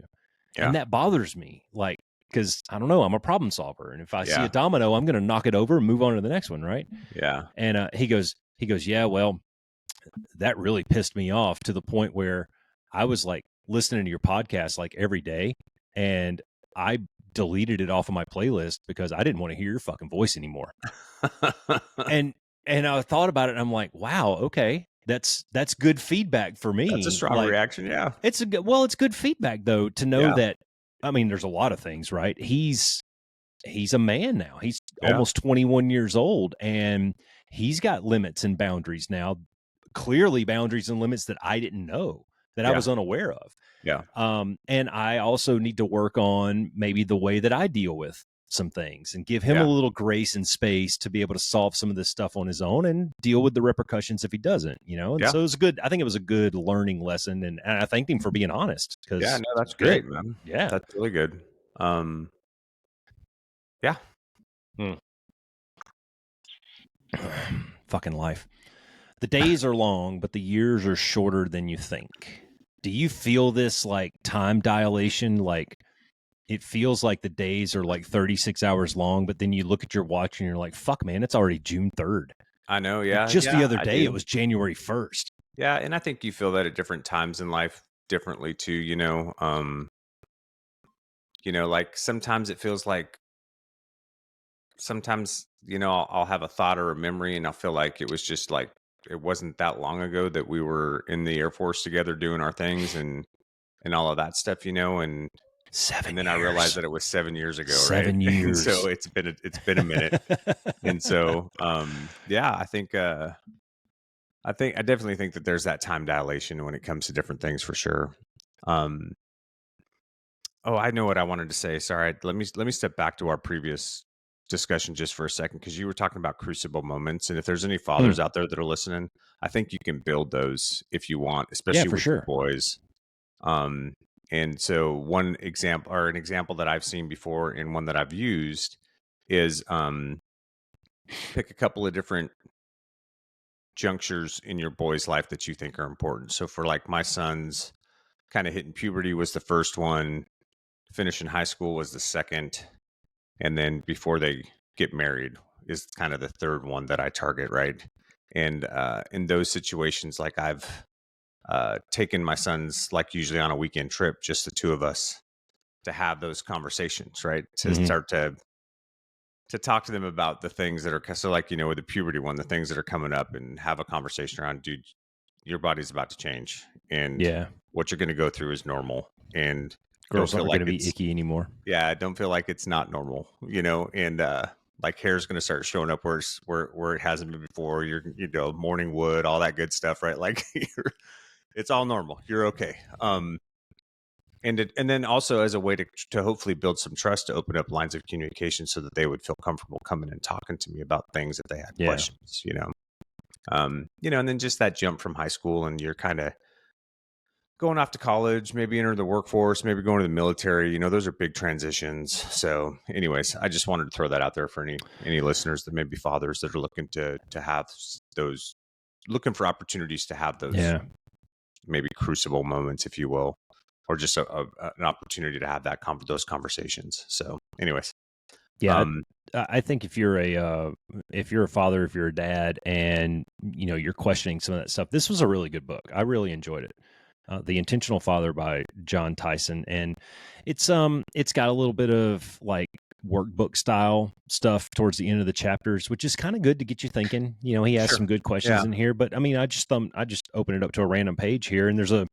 [SPEAKER 1] and that bothers me. Like." Because I don't know, I'm a problem solver, and if I see a domino, I'm going to knock it over and move on to the next one, right?
[SPEAKER 2] Yeah.
[SPEAKER 1] And he goes, yeah, well, that really pissed me off to the point where I was like listening to your podcast like every day, and I deleted it off of my playlist because I didn't want to hear your fucking voice anymore. and I thought about it, and I'm like, wow, okay, that's good feedback for me.
[SPEAKER 2] That's a strong reaction. Yeah.
[SPEAKER 1] It's good feedback though to know that. I mean, there's a lot of things, right? He's a man now. He's almost 21 years old, and he's got limits and boundaries now. Clearly, boundaries and limits that I didn't know, that I was unaware of.
[SPEAKER 2] Yeah.
[SPEAKER 1] And I also need to work on maybe the way that I deal with some things and give him a little grace and space to be able to solve some of this stuff on his own and deal with the repercussions if he doesn't, you know? And so it was good. I think it was a good learning lesson. And I thanked him for being honest.
[SPEAKER 2] Yeah, no, that's great, man.
[SPEAKER 1] Yeah.
[SPEAKER 2] That's really good. Yeah.
[SPEAKER 1] Fucking life. The days are long, but the years are shorter than you think. Do you feel this like time dilation? Like it feels like the days are like 36 hours long, but then you look at your watch and you're like, fuck, man, it's already June 3rd.
[SPEAKER 2] I know. Yeah.
[SPEAKER 1] Just the other day, it was January 1st.
[SPEAKER 2] Yeah. And I think you feel that at different times in life differently too, you know? Like sometimes it feels like sometimes, I'll have a thought or a memory and I'll feel like it was just like, it wasn't that long ago that we were in the Air Force together doing our things and all of that stuff, and
[SPEAKER 1] 7
[SPEAKER 2] And then I realized
[SPEAKER 1] years.
[SPEAKER 2] that it was 7 years ago, right?
[SPEAKER 1] 7
[SPEAKER 2] And so
[SPEAKER 1] years.
[SPEAKER 2] it's been a minute. And so, yeah, I definitely think that there's that time dilation when it comes to different things for sure. Um, oh, I know what I wanted to say. Sorry, let me step back to our previous discussion just for a second because you were talking about crucible moments, and if there's any
[SPEAKER 1] Hmm.
[SPEAKER 2] fathers out there that are listening, I think you can build those if you want,
[SPEAKER 1] Yeah,
[SPEAKER 2] especially
[SPEAKER 1] for
[SPEAKER 2] with your
[SPEAKER 1] sure.
[SPEAKER 2] boys. Um, and so one example or an example that I've seen before and one that I've used is pick a couple of different junctures in your boy's life that you think are important. So for like my son's kind of hitting puberty was the first one, finishing high school was the second, and then before they get married is kind of the third one that I target, right? And in those situations, like I've taken my sons, like usually on a weekend trip, just the two of us, to have those conversations, right? To
[SPEAKER 1] Hmm.
[SPEAKER 2] start to talk to them about the things that are so like with the puberty one, the things that are coming up, and have a conversation around, dude, your body's about to change, and
[SPEAKER 1] Yeah.
[SPEAKER 2] what you're going to go through is normal, and don't
[SPEAKER 1] Girls
[SPEAKER 2] feel
[SPEAKER 1] aren't
[SPEAKER 2] like
[SPEAKER 1] going to be
[SPEAKER 2] it's
[SPEAKER 1] icky anymore.
[SPEAKER 2] yeah, don't feel like it's not normal, and like hair's going to start showing up where it hasn't been before. You're morning wood, all that good stuff, right? Like it's all normal. You're okay. And then also as a way to hopefully build some trust, to open up lines of communication so that they would feel comfortable coming and talking to me about things that they had
[SPEAKER 1] Yeah.
[SPEAKER 2] questions. And then just that jump from high school and you're kind of going off to college, maybe enter the workforce, maybe going to the military. Those are big transitions. So, anyways, I just wanted to throw that out there for any listeners that may be fathers that are looking to have those, looking for opportunities to have those
[SPEAKER 1] Yeah.
[SPEAKER 2] maybe crucible moments, if you will, or just an opportunity to have those conversations. So, anyways,
[SPEAKER 1] Yeah.
[SPEAKER 2] um,
[SPEAKER 1] I think if you're a father, if you're a dad, and you're questioning some of that stuff, this was a really good book. I really enjoyed it. The Intentional Father by John Tyson, and it's got a little bit of like workbook style stuff towards the end of the chapters, which is kind of good to get you thinking. He has
[SPEAKER 2] sure,
[SPEAKER 1] some good questions
[SPEAKER 2] yeah,
[SPEAKER 1] in here, but I mean, I just opened it up to a random page here, and there's a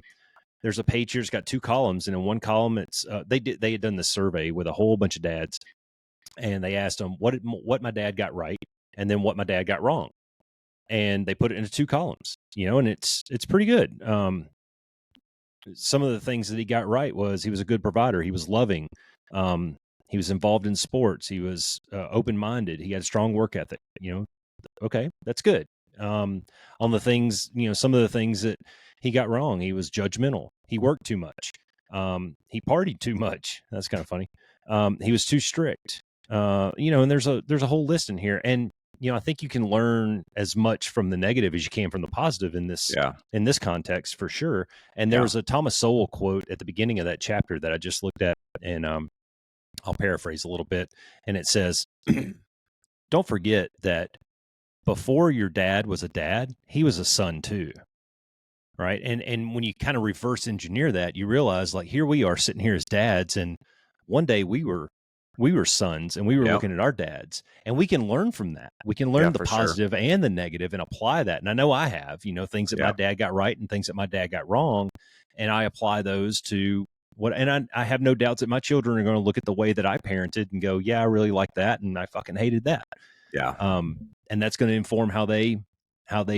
[SPEAKER 1] page here. It's got two columns, and in one column, it's they had done this survey with a whole bunch of dads, and they asked them what my dad got right, and then what my dad got wrong, and they put it into two columns. And it's pretty good. Some of the things that he got right was he was a good provider. He was loving. He was involved in sports. He was open-minded. He had a strong work ethic. Okay, that's good. On the things, some of the things that he got wrong, he was judgmental. He worked too much. He partied too much. That's kind of funny. He was too strict. And there's a whole list in here, and I think you can learn as much from the negative as you can from the positive
[SPEAKER 2] yeah,
[SPEAKER 1] in this context for sure. And there
[SPEAKER 2] yeah,
[SPEAKER 1] was a Thomas Sowell quote at the beginning of that chapter that I just looked at, and I'll paraphrase a little bit, and it says, "Don't forget that before your dad was a dad, he was a son too." Right. And when you kind of reverse engineer that, you realize like here we are sitting here as dads, and one day we were sons and we were
[SPEAKER 2] yeah,
[SPEAKER 1] looking at our dads, and we can learn from that. We can
[SPEAKER 2] yeah,
[SPEAKER 1] learn the
[SPEAKER 2] for sure,
[SPEAKER 1] positive and the negative and apply that. And I know I have, things that my
[SPEAKER 2] yeah,
[SPEAKER 1] dad got right and things that my dad got wrong. And I apply those to and I have no doubts that my children are going to look at the way that I parented and go, yeah, I really like that. And I fucking hated that.
[SPEAKER 2] yeah,
[SPEAKER 1] And that's going to inform how they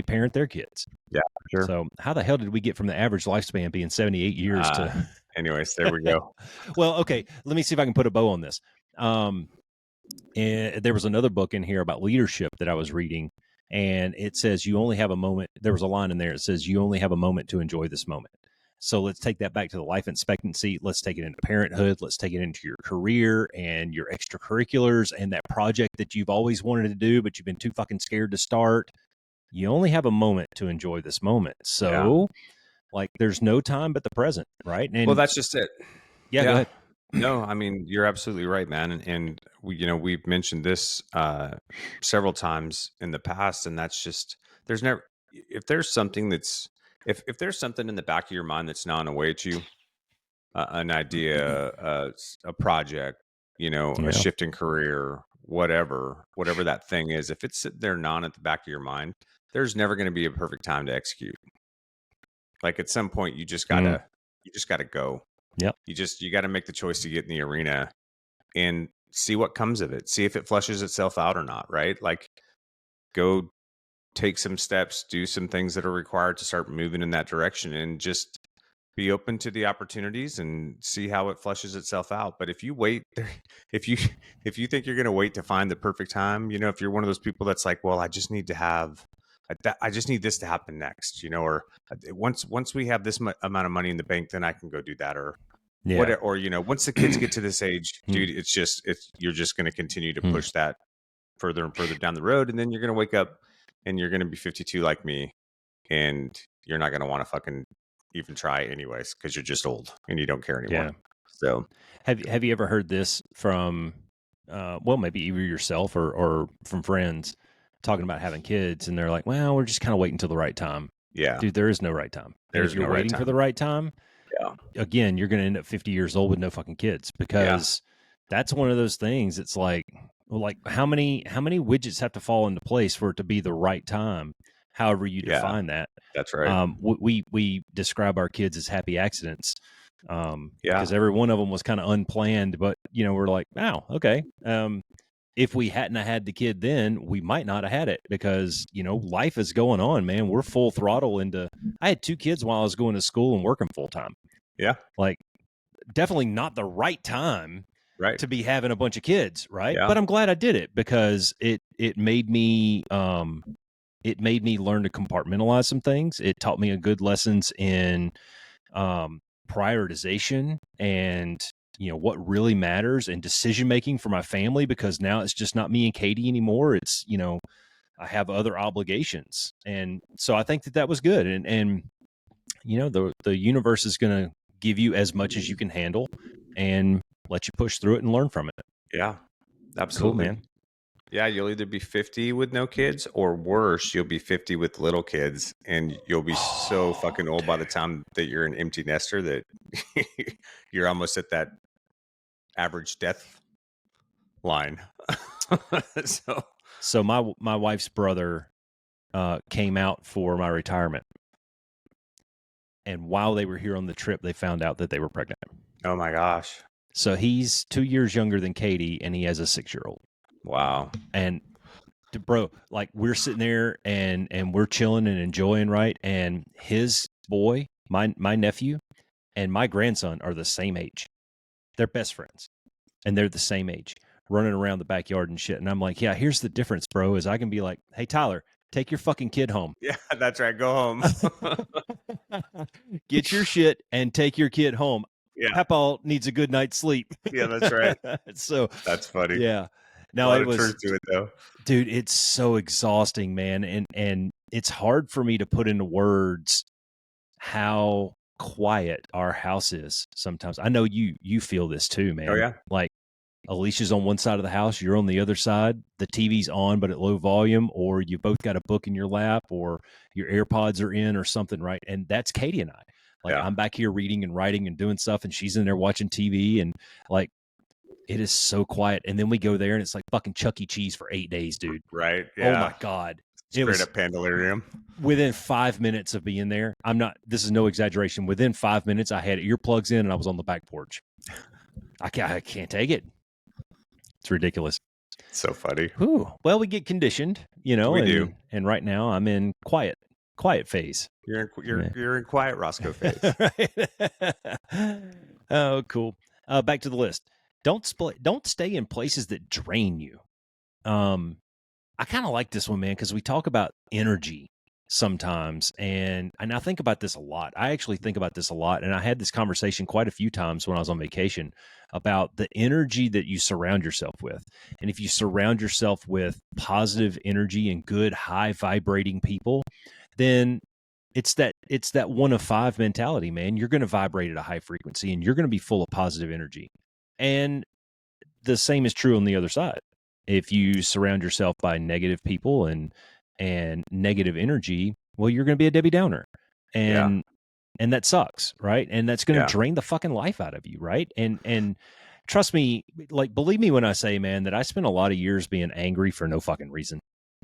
[SPEAKER 1] parent their kids.
[SPEAKER 2] yeah, for sure.
[SPEAKER 1] So how the hell did we get from the average lifespan being 78 years
[SPEAKER 2] Uh,
[SPEAKER 1] to
[SPEAKER 2] anyways, there we go.
[SPEAKER 1] well, okay, let me see if I can put a bow on this. And there was another book in here about leadership that I was reading, and it says you only have a moment. There was a line in there. It says you only have a moment to enjoy this moment. So let's take that back to the life expectancy. Let's take it into parenthood. Let's take it into your career and your extracurriculars and that project that you've always wanted to do, but you've been too fucking scared to start. You only have a moment to enjoy this moment.
[SPEAKER 2] Yeah.
[SPEAKER 1] So like there's no time but the present, right?
[SPEAKER 2] Well,
[SPEAKER 1] And
[SPEAKER 2] that's just it.
[SPEAKER 1] yeah, go
[SPEAKER 2] Yeah.
[SPEAKER 1] ahead.
[SPEAKER 2] No, I mean, you're absolutely right, man. And we've mentioned this several times in the past, and that's just there's never if there's something that's if there's something in the back of your mind that's gnawing away at you, an idea, a project, a
[SPEAKER 1] Yeah.
[SPEAKER 2] shift in career, whatever that thing is, if it's sitting there gnawing at the back of your mind, there's never going to be a perfect time to execute. Like at some point,
[SPEAKER 1] Mm.
[SPEAKER 2] you just gotta go.
[SPEAKER 1] Yep.
[SPEAKER 2] You got to make the choice to get in the arena and see what comes of it. See if it flushes itself out or not, right? Like, go take some steps, do some things that are required to start moving in that direction, and just be open to the opportunities and see how it flushes itself out. But if you wait, if you if you think you're going to wait to find the perfect time, if you're one of those people that's like, well, I just need to have I just need this to happen next, or once we have this amount of money in the bank, then I can go do that, or
[SPEAKER 1] Yeah.
[SPEAKER 2] what, or once the kids get to this age, dude, you're just going to continue to push that further and further down the road, and then you're going to wake up and you're going to be 52 like me, and you're not going to want to fucking even try anyways, because you're just old and you don't care anymore.
[SPEAKER 1] Yeah.
[SPEAKER 2] So
[SPEAKER 1] have you ever heard this from well, maybe either yourself or from friends talking about having kids, and they're like, well, we're just kind of waiting until the right time.
[SPEAKER 2] yeah,
[SPEAKER 1] Dude, there is no right time. And if
[SPEAKER 2] there's
[SPEAKER 1] you're
[SPEAKER 2] no right
[SPEAKER 1] waiting for
[SPEAKER 2] time.
[SPEAKER 1] the right time,
[SPEAKER 2] Yeah,
[SPEAKER 1] again, you're going to end up 50 years old with no fucking kids, because that's one of those things. It's like how many widgets have to fall into place for it to be the right time, however you define that.
[SPEAKER 2] that's right.
[SPEAKER 1] We describe our kids as happy accidents,
[SPEAKER 2] Yeah,
[SPEAKER 1] because every one of them was kind of unplanned, but we're like, wow, okay. If we hadn't have had the kid then, we might not have had it, because life is going on, man. We're full throttle into. I had 2 kids while I was going to school and working full time.
[SPEAKER 2] yeah,
[SPEAKER 1] Like, definitely not the right time
[SPEAKER 2] right.
[SPEAKER 1] to be having a bunch of kids, right?
[SPEAKER 2] Yeah,
[SPEAKER 1] But I'm glad I did it, because it made me learn to compartmentalize some things. It taught me a good lessons in prioritization and what really matters, and decision making for my family, because now it's just not me and Katie anymore. It's I have other obligations, and so I think that was good. And the universe is going to give you as much as you can handle and let you push through it and learn from it.
[SPEAKER 2] yeah,
[SPEAKER 1] Cool,
[SPEAKER 2] absolutely.
[SPEAKER 1] man.
[SPEAKER 2] Yeah, you'll either be 50 with no kids, or worse, you'll be 50 with little kids, and you'll be so fucking old by the time that you're an empty nester that you're almost at that average death line.
[SPEAKER 1] So my wife's brother came out for my retirement, and while they were here on the trip, they found out that they were pregnant.
[SPEAKER 2] Oh my gosh.
[SPEAKER 1] So he's 2 years younger than Katie, and he has a 6-year-old.
[SPEAKER 2] Wow.
[SPEAKER 1] And bro, like, we're sitting there and we're chilling and enjoying, right? And his boy, my nephew, and my grandson are the same age. They're best friends, and they're the same age, running around the backyard and shit. And I'm like, yeah, here's the difference, bro, is I can be like, hey, Tyler, take your fucking kid home.
[SPEAKER 2] Yeah, that's right. Go home.
[SPEAKER 1] Get your shit and take your kid home.
[SPEAKER 2] Yeah.
[SPEAKER 1] Papa needs a good night's sleep.
[SPEAKER 2] Yeah, that's right.
[SPEAKER 1] So
[SPEAKER 2] that's funny.
[SPEAKER 1] yeah.
[SPEAKER 2] No, it was truth to it, though.
[SPEAKER 1] Dude, it's so exhausting, man. And it's hard for me to put into words how quiet our house is sometimes. I know you feel this too, man.
[SPEAKER 2] Oh, yeah.
[SPEAKER 1] Like, Alicia's on one side of the house, you're on the other side, the TV's on but at low volume, or you both got a book in your lap, or your AirPods are in or something, right? And that's Katie and I. Like, I'm back here reading and writing and doing stuff, and she's in there watching TV, and like, it is so quiet. And then we go there and it's like fucking Chuck E. Cheese for 8 days, dude.
[SPEAKER 2] Right. Yeah.
[SPEAKER 1] Oh my God.
[SPEAKER 2] Straight up Pandalarium.
[SPEAKER 1] Within 5 minutes of being there, this is no exaggeration. Within 5 minutes, I had earplugs in and I was on the back porch. I can't take it. It's ridiculous.
[SPEAKER 2] So funny.
[SPEAKER 1] Ooh, well, we get conditioned,
[SPEAKER 2] We do.
[SPEAKER 1] And right now I'm in quiet phase.
[SPEAKER 2] You're in quiet Roscoe phase.
[SPEAKER 1] Oh, cool. Back to the list. Don't stay in places that drain you. I kind of like this one, man, because we talk about energy sometimes, and I think about this a lot. I actually think about this a lot, and I had this conversation quite a few times when I was on vacation about the energy that you surround yourself with. And if you surround yourself with positive energy and good, high vibrating people, then it's that 1 of 5 mentality, man. You're going to vibrate at a high frequency, and you're going to be full of positive energy. And the same is true on the other side. If you surround yourself by negative people and negative energy, well, you're going to be a Debbie Downer, and that sucks, right? And that's going to drain the fucking life out of you, right? And trust me, like, believe me when I say, man, that I spent a lot of years being angry for no fucking reason.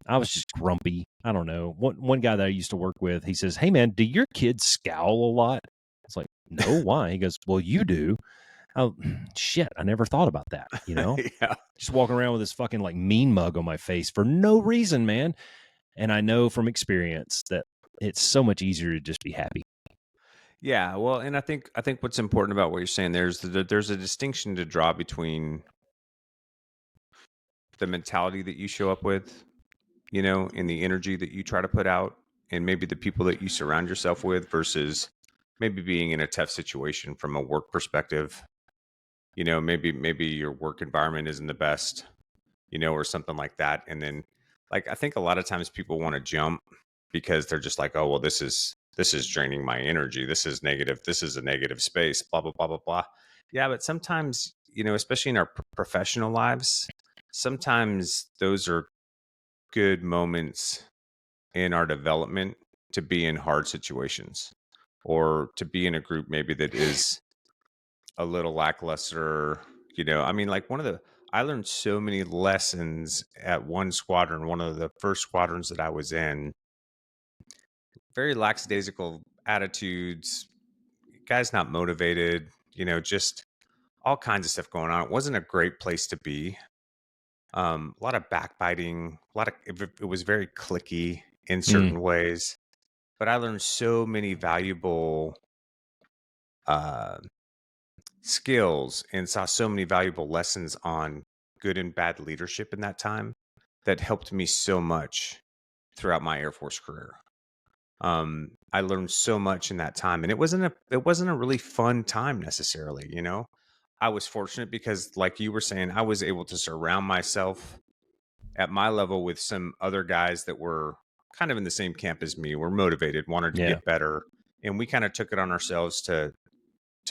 [SPEAKER 1] I was just grumpy. I don't know. One guy that I used to work with, he says, "Hey, man, do your kids scowl a lot?" It's like, no, why? He goes, well, you do. Oh, shit. I never thought about that.
[SPEAKER 2] Yeah.
[SPEAKER 1] Just walking around with this fucking like mean mug on my face for no reason, man. And I know from experience that it's so much easier to just be happy.
[SPEAKER 2] Yeah, well, and I think what's important about what you're saying there's a distinction to draw between the mentality that you show up with, and the energy that you try to put out, and maybe the people that you surround yourself with versus maybe being in a tough situation from a work perspective. Maybe your work environment isn't the best, or something like that. And then, like, I think a lot of times people want to jump because they're just like, oh, well, this is draining my energy. This is negative. This is a negative space. Blah blah blah blah blah. Yeah, but sometimes, especially in our professional lives, sometimes those are good moments in our development to be in hard situations or to be in a group maybe that is a little lackluster. I mean, like I learned so many lessons at one squadron, one of the first squadrons that I was in. Very lackadaisical attitudes, guys not motivated, just all kinds of stuff going on. It wasn't a great place to be. A lot of backbiting, it was very cliquey in
[SPEAKER 1] Mm,
[SPEAKER 2] certain ways. But I learned so many valuable uh, skills and saw so many valuable lessons on good and bad leadership in that time that helped me so much throughout my Air Force career. I learned so much in that time, and it wasn't a really fun time necessarily. I was fortunate because, like you were saying, I was able to surround myself at my level with some other guys that were kind of in the same camp as me, were motivated, wanted to
[SPEAKER 1] yeah.
[SPEAKER 2] get better, and we kind of took it on ourselves to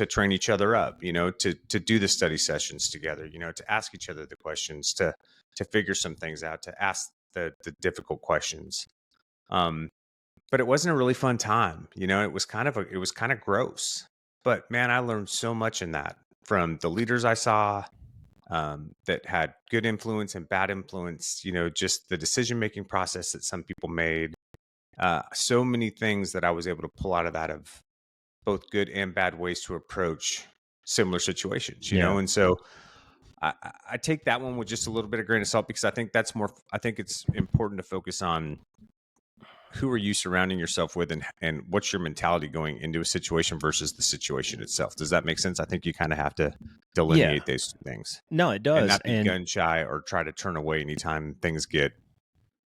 [SPEAKER 2] train each other up, to do the study sessions together, to ask each other the questions, to figure some things out, to ask the difficult questions. Um, but it wasn't a really fun time. It was kind of gross. But man, I learned so much in that from the leaders I saw, that had good influence and bad influence, just the decision making process that some people made. So many things that I was able to pull out of that, of both good and bad ways to approach similar situations,
[SPEAKER 1] Yeah.
[SPEAKER 2] and so I take that one with just a little bit of grain of salt, because I think it's important to focus on who are you surrounding yourself with, and what's your mentality going into a situation versus the situation itself. Does that make sense? I think you kind of have to
[SPEAKER 1] Yeah.
[SPEAKER 2] delineate those two things
[SPEAKER 1] No, it
[SPEAKER 2] and
[SPEAKER 1] does.
[SPEAKER 2] not be
[SPEAKER 1] And
[SPEAKER 2] gun shy or try to turn away anytime things get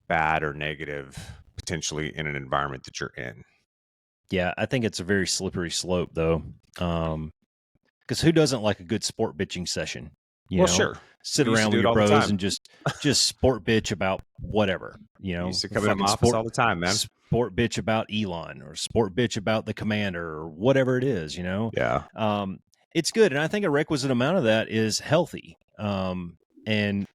[SPEAKER 2] bad or negative, potentially in an environment that you're in.
[SPEAKER 1] yeah, I think it's a very slippery slope though. Because who doesn't like a good sport bitching session?
[SPEAKER 2] Well, sure.
[SPEAKER 1] Sit
[SPEAKER 2] We used to
[SPEAKER 1] around
[SPEAKER 2] do
[SPEAKER 1] with
[SPEAKER 2] it
[SPEAKER 1] your
[SPEAKER 2] all the
[SPEAKER 1] bros
[SPEAKER 2] time.
[SPEAKER 1] and just sport bitch about whatever,
[SPEAKER 2] We used to come into
[SPEAKER 1] fucking
[SPEAKER 2] my office all the time, man.
[SPEAKER 1] sport bitch about Elon or sport bitch about the commander or whatever it is,
[SPEAKER 2] Yeah.
[SPEAKER 1] It's good. And I think a requisite amount of that is healthy. And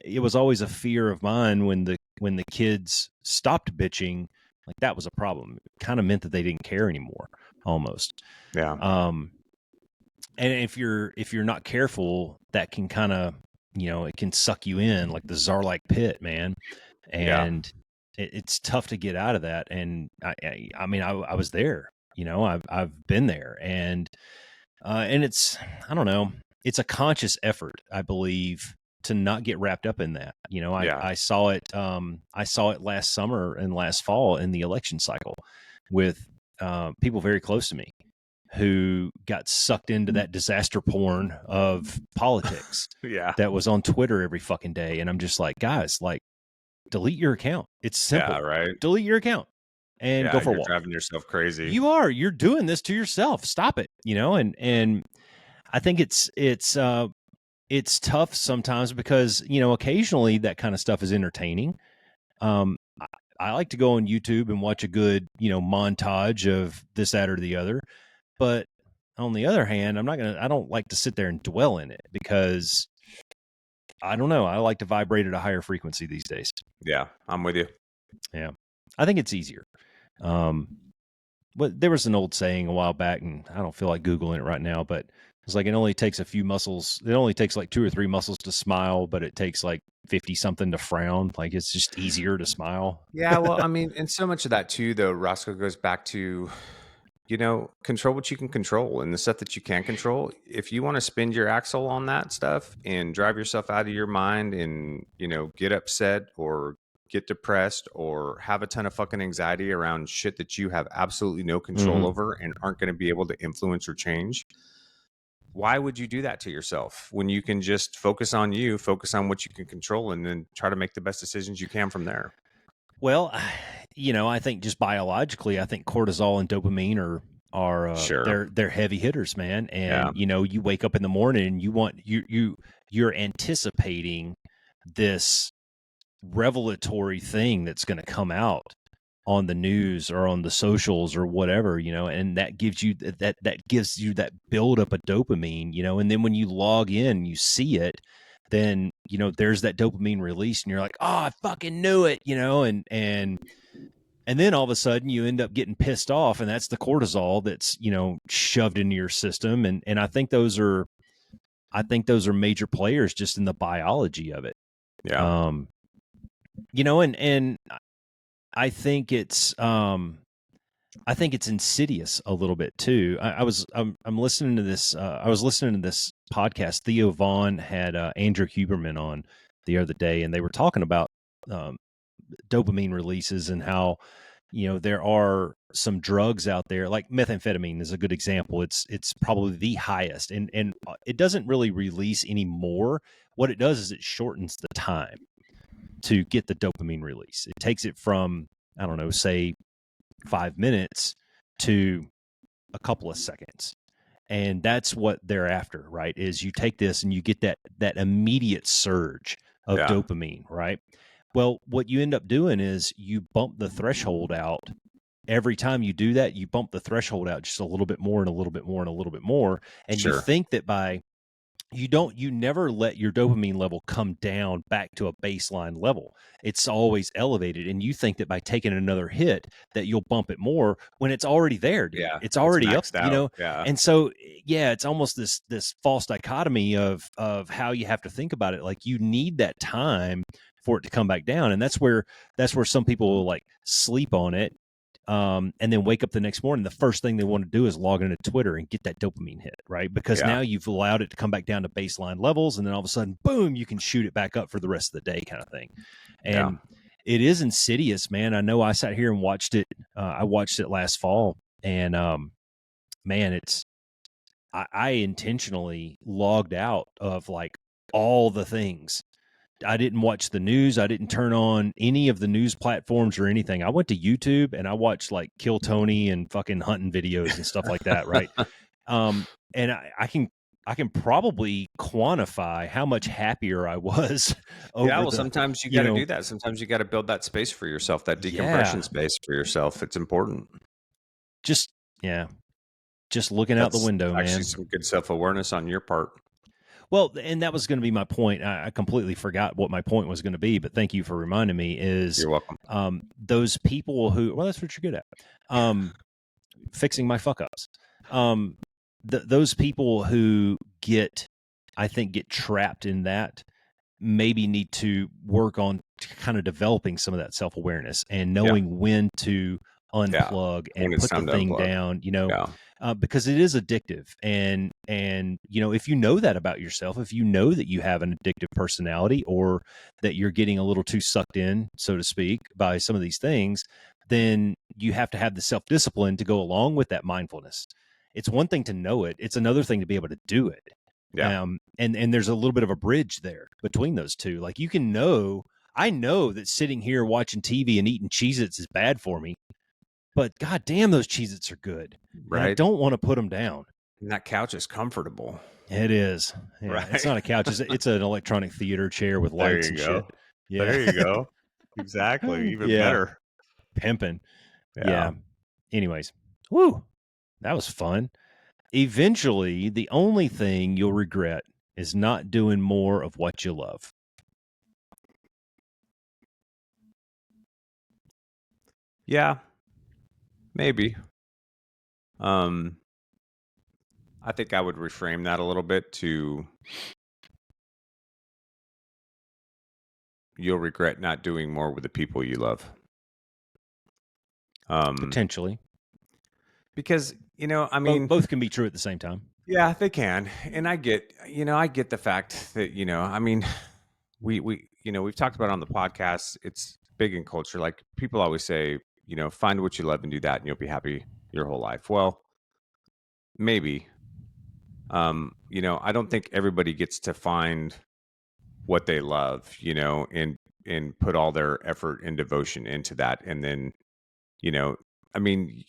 [SPEAKER 1] it was always a fear of mine when the kids stopped bitching, like that was a problem. It kind of meant that they didn't care anymore, almost.
[SPEAKER 2] Yeah.
[SPEAKER 1] And if you're not careful, that can kind of, it can suck you in like the Zarlak pit, man.
[SPEAKER 2] Yeah.
[SPEAKER 1] And it's tough to get out of that. And I mean, I was there, I've been there, and it's, I don't know, it's a conscious effort, I believe, to not get wrapped up in that.
[SPEAKER 2] Yeah.
[SPEAKER 1] I saw it last summer and last fall in the election cycle with people very close to me who got sucked into that disaster porn of politics
[SPEAKER 2] Yeah.
[SPEAKER 1] that was on Twitter every fucking day. And I'm just like, guys, like, delete your account. It's
[SPEAKER 2] Yeah.
[SPEAKER 1] simple.
[SPEAKER 2] Right.
[SPEAKER 1] Delete your account and go
[SPEAKER 2] Yeah.
[SPEAKER 1] for a
[SPEAKER 2] You're
[SPEAKER 1] walk.
[SPEAKER 2] driving yourself crazy.
[SPEAKER 1] You're doing this to yourself. Stop it. And I think it's tough sometimes because, occasionally that kind of stuff is entertaining. I like to go on YouTube and watch a good, montage of this, that, or the other. But on the other hand, I don't like to sit there and dwell in it because I don't know. I like to vibrate at a higher frequency these days.
[SPEAKER 2] Yeah. I'm with you.
[SPEAKER 1] Yeah. I think it's easier. But there was an old saying a while back, and I don't feel like Googling it right now, but it's like, it only takes a few muscles. It only takes like 2 or 3 muscles to smile, but it takes like 50 something to frown. Like, it's just easier to smile.
[SPEAKER 2] Yeah. Well, I mean, and so much of that too, though, Roscoe, goes back to control what you can control, and the stuff that you can control. If you want to spend your axle on that stuff and drive yourself out of your mind and, get upset or get depressed or have a ton of fucking anxiety around shit that you have absolutely no control over and aren't going to be able to influence or change, why would you do that to yourself when you can just focus on you, focus on what you can control, and then try to make the best decisions you can from there?
[SPEAKER 1] Well, I think just biologically, I think cortisol and dopamine are
[SPEAKER 2] Sure.
[SPEAKER 1] they're heavy hitters, man.
[SPEAKER 2] Yeah.
[SPEAKER 1] And you wake up in the morning and you're anticipating this revelatory thing that's going to come out on the news or on the socials or whatever, and that gives you that buildup of dopamine, and then when you log in, you see it, then there's that dopamine release, and you're like, oh, I fucking knew it, and then all of a sudden you end up getting pissed off, and that's the cortisol that's shoved into your system, and I think those are major players just in the biology of it.
[SPEAKER 2] Yeah.
[SPEAKER 1] And I think it's insidious a little bit too. I'm listening to this. I was listening to this podcast. Theo Vaughn had Andrew Huberman on the other day, and they were talking about dopamine releases and how there are some drugs out there, like methamphetamine is a good example. It's probably the highest, and it doesn't really release any more. What it does is it shortens the time to get the dopamine release. It takes it from, I don't know, say 5 minutes to a couple of seconds. And that's what they're after, right? Is you take this and you get that immediate surge of
[SPEAKER 2] Yeah.
[SPEAKER 1] dopamine, right? Well, what you end up doing is you bump the threshold out. Every time you do that, you bump the threshold out just a little bit more and a little bit more and a little bit more. And you
[SPEAKER 2] Sure.
[SPEAKER 1] think that you never let your dopamine level come down back to a baseline level. It's always elevated. And you think that by taking another hit that you'll bump it more when it's already there, dude.
[SPEAKER 2] Yeah.
[SPEAKER 1] It's
[SPEAKER 2] It's
[SPEAKER 1] already up,
[SPEAKER 2] maxed out. Yeah.
[SPEAKER 1] And so, yeah, it's almost this false dichotomy of how you have to think about it. Like you need that time for it to come back down. And that's where some people will like sleep on it. And then wake up the next morning, the first thing they want to do is log into Twitter and get that dopamine hit, right? Because now you've allowed it to come back down to baseline levels, and then all of a sudden, boom, you can shoot it back up for the rest of the day, kind of thing. And it is insidious, man. I know I sat here and watched it. I watched it last fall, and man, I intentionally logged out of like all the things. I didn't watch the news. I didn't turn on any of the news platforms or anything. I went to YouTube and I watched like Kill Tony and fucking hunting videos and stuff like that. Right. And I can probably quantify how much happier I was over
[SPEAKER 2] sometimes you got to do that. Sometimes you got to build that space for yourself, that decompression space for yourself. It's important.
[SPEAKER 1] Just looking out the window,
[SPEAKER 2] actually
[SPEAKER 1] man.
[SPEAKER 2] Some good self-awareness on your part.
[SPEAKER 1] Well, and that was going to be my point. I completely forgot what my point was going to be, but thank you for reminding me.
[SPEAKER 2] You're welcome.
[SPEAKER 1] Those people who, well, that's what you're good at, fixing my fuck ups. Those people who I think get trapped in that, maybe need to work on kind of developing some of that self-awareness and knowing when to unplug and put the thing down, because it is addictive. And if you know that about yourself, if you know that you have an addictive personality or that you're getting a little too sucked in, so to speak, by some of these things, then you have to have the self-discipline to go along with that mindfulness. It's one thing to know it. It's another thing to be able to do it.
[SPEAKER 2] Yeah.
[SPEAKER 1] And there's a little bit of a bridge there between those two. Like I know that sitting here watching TV and eating Cheez-Its is bad for me, but God damn, those Cheez-Its are good. Right. And I don't want to put them down.
[SPEAKER 2] And that couch is comfortable.
[SPEAKER 1] It is. Yeah, right. It's not a couch. It's an electronic theater chair with lights and shit.
[SPEAKER 2] Yeah. There you go. Exactly. Even better.
[SPEAKER 1] Pimping. Yeah. Anyways. Woo. That was fun. Eventually, the only thing you'll regret is not doing more of what you love.
[SPEAKER 2] Yeah. Maybe. I think I would reframe that a little bit to you'll regret not doing more with the people you love.
[SPEAKER 1] Potentially.
[SPEAKER 2] because, I
[SPEAKER 1] Both
[SPEAKER 2] mean,
[SPEAKER 1] both can be true at the same time.
[SPEAKER 2] yeah, they can. And I get the fact that, I mean, we've talked about it on the podcast. It's big in culture. Like people always say, find what you love and do that and you'll be happy your whole life. Well, maybe. I don't think everybody gets to find what they love, and put all their effort and devotion into that. And then, you know, I mean,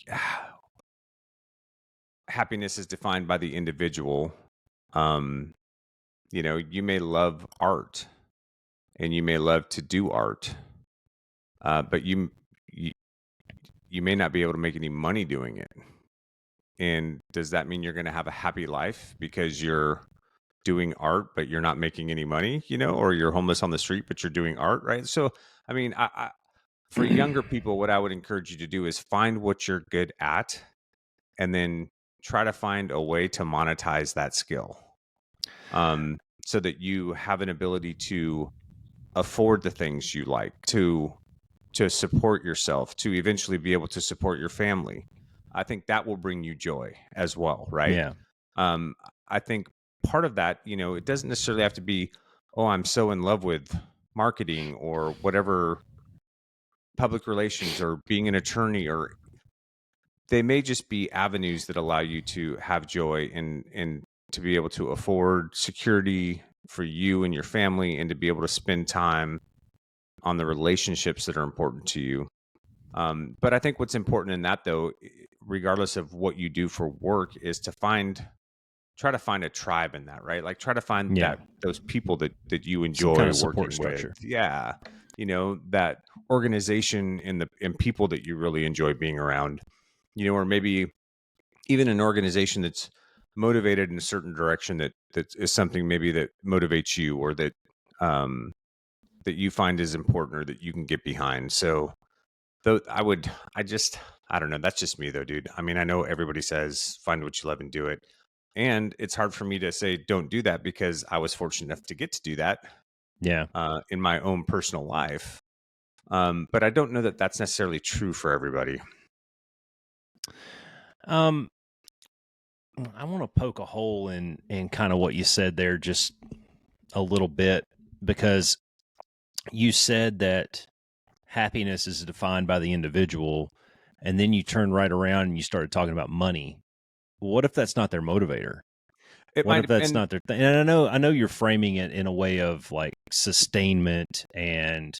[SPEAKER 2] happiness is defined by the individual. Um, you may love art and you may love to do art, but you you may not be able to make any money doing it. And does that mean you're going to have a happy life because you're doing art, but you're not making any money, or you're homeless on the street, but you're doing art, right? So, I mean, for younger people, what I would encourage you to do is find what you're good at and then try to find a way to monetize that skill, so that you have an ability to afford the things you like, to support yourself, to eventually be able to support your family. I think that will bring you joy as well, right?
[SPEAKER 1] Yeah.
[SPEAKER 2] um, I think part of that, it doesn't necessarily have to be, oh, I'm so in love with marketing or whatever, public relations or being an attorney, or they may just be avenues that allow you to have joy and to be able to afford security for you and your family and to be able to spend time on the relationships that are important to you. But I think what's important in that, though, regardless of what you do for work, is to try to find a tribe in that, right? Like try to find
[SPEAKER 1] Yeah.
[SPEAKER 2] that those people that you
[SPEAKER 1] Some kind
[SPEAKER 2] enjoy
[SPEAKER 1] of support
[SPEAKER 2] working with.
[SPEAKER 1] structure.
[SPEAKER 2] Yeah. That organization and people that you really enjoy being around, or maybe even an organization that's motivated in a certain direction that is something maybe that motivates you, or um that you find is important or that you can get behind. So though I don't know. That's just me though, dude. I mean, I know everybody says find what you love and do it. And it's hard for me to say don't do that because I was fortunate enough to get to do that
[SPEAKER 1] Yeah.
[SPEAKER 2] in my own personal life. But I don't know that that's necessarily true for everybody.
[SPEAKER 1] Um, I want to poke a hole in kind of what you said there just a little bit, because you said that happiness is defined by the individual, and then you turn right around and you started talking about money. What if that's not their motivator?
[SPEAKER 2] It
[SPEAKER 1] What
[SPEAKER 2] might
[SPEAKER 1] if that's
[SPEAKER 2] depend.
[SPEAKER 1] not their thing? And I know you're framing it in a way of like sustainment and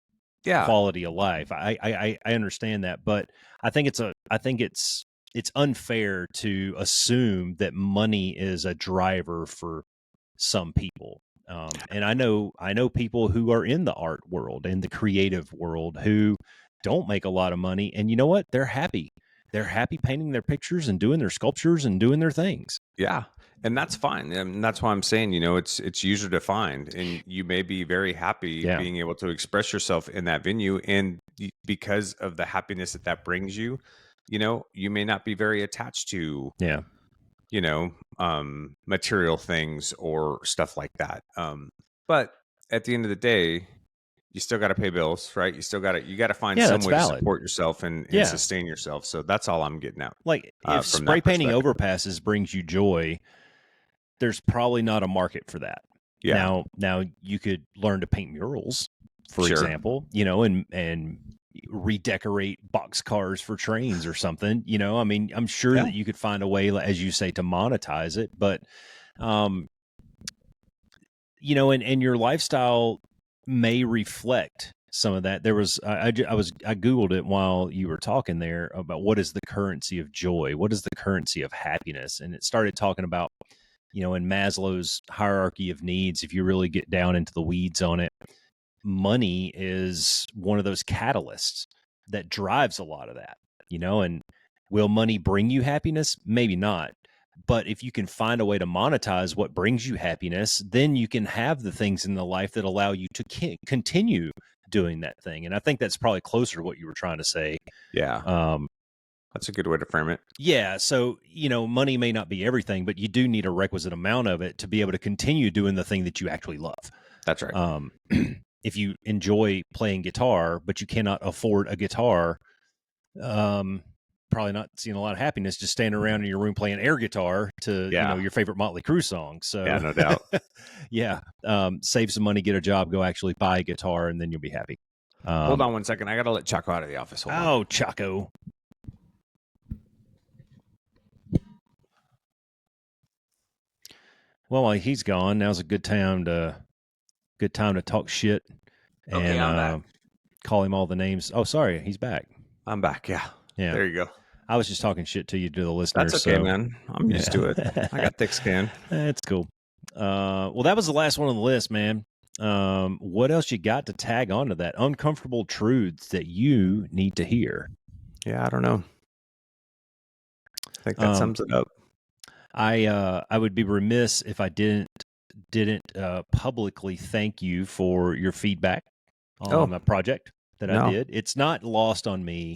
[SPEAKER 2] Yeah.
[SPEAKER 1] quality of life. I understand that, but I think it's unfair to assume that money is a driver for some people. And I know people who are in the art world and the creative world who don't make a lot of money, and you know what? They're happy. They're happy painting their pictures and doing their sculptures and doing their things.
[SPEAKER 2] Yeah. And that's fine. And that's why I'm saying, it's user defined and you may be very happy
[SPEAKER 1] Yeah,
[SPEAKER 2] being able to express yourself in that venue. And because of the happiness that brings you, you may not be very attached to,
[SPEAKER 1] yeah,
[SPEAKER 2] material things or stuff like that. But at the end of the day, you still got to pay bills, right? You got to find
[SPEAKER 1] yeah.
[SPEAKER 2] some
[SPEAKER 1] That's
[SPEAKER 2] way to
[SPEAKER 1] valid.
[SPEAKER 2] support yourself and
[SPEAKER 1] Yeah,
[SPEAKER 2] sustain yourself. So that's all I'm getting at,
[SPEAKER 1] like if
[SPEAKER 2] from
[SPEAKER 1] spray
[SPEAKER 2] that
[SPEAKER 1] painting
[SPEAKER 2] perspective.
[SPEAKER 1] overpasses brings you joy, there's probably not a market for that.
[SPEAKER 2] Yeah,
[SPEAKER 1] Now you could learn to paint murals, for
[SPEAKER 2] sure.
[SPEAKER 1] example, and redecorate box cars for trains or something. I mean, I'm sure
[SPEAKER 2] Yeah.
[SPEAKER 1] that you could find a way, as you say, to monetize it, but um, and your lifestyle may reflect some of that. There was I googled it while you were talking there about what is the currency of joy, what is the currency of happiness, and it started talking about, in Maslow's hierarchy of needs, if you really get down into the weeds on it, money is one of those catalysts that drives a lot of that, and will money bring you happiness? Maybe not. But if you can find a way to monetize what brings you happiness, then you can have the things in the life that allow you to continue doing that thing. And I think that's probably closer to what you were trying to say.
[SPEAKER 2] Yeah.
[SPEAKER 1] Um,
[SPEAKER 2] That's a good way to frame it.
[SPEAKER 1] yeah. So, money may not be everything, but you do need a requisite amount of it to be able to continue doing the thing that you actually love.
[SPEAKER 2] That's right.
[SPEAKER 1] If you enjoy playing guitar, but you cannot afford a guitar, probably not seeing a lot of happiness just standing around in your room playing air guitar to, your favorite Motley Crue song. So
[SPEAKER 2] yeah, no doubt.
[SPEAKER 1] yeah, save some money, get a job, go actually buy a guitar, and then you'll be happy.
[SPEAKER 2] Hold on one second. I got to let Chaco out of the office. Hold on.
[SPEAKER 1] Oh, Chaco. Well, while he's gone, now's a good time to talk shit and
[SPEAKER 2] Okay, I'm back.
[SPEAKER 1] call him all the names. Oh, sorry, he's back.
[SPEAKER 2] I'm back. Yeah.
[SPEAKER 1] Yeah.
[SPEAKER 2] There you go.
[SPEAKER 1] I was just talking shit to you, to the listeners.
[SPEAKER 2] That's okay,
[SPEAKER 1] so,
[SPEAKER 2] man. I'm used to it. I got thick skin.
[SPEAKER 1] That's cool. Well, that was the last one on the list, man. What else you got to tag onto that? Uncomfortable truths that you need to hear.
[SPEAKER 2] Yeah, I don't know. I think that sums it up.
[SPEAKER 1] I would be remiss if I didn't publicly thank you for your feedback on a project that I did. It's not lost on me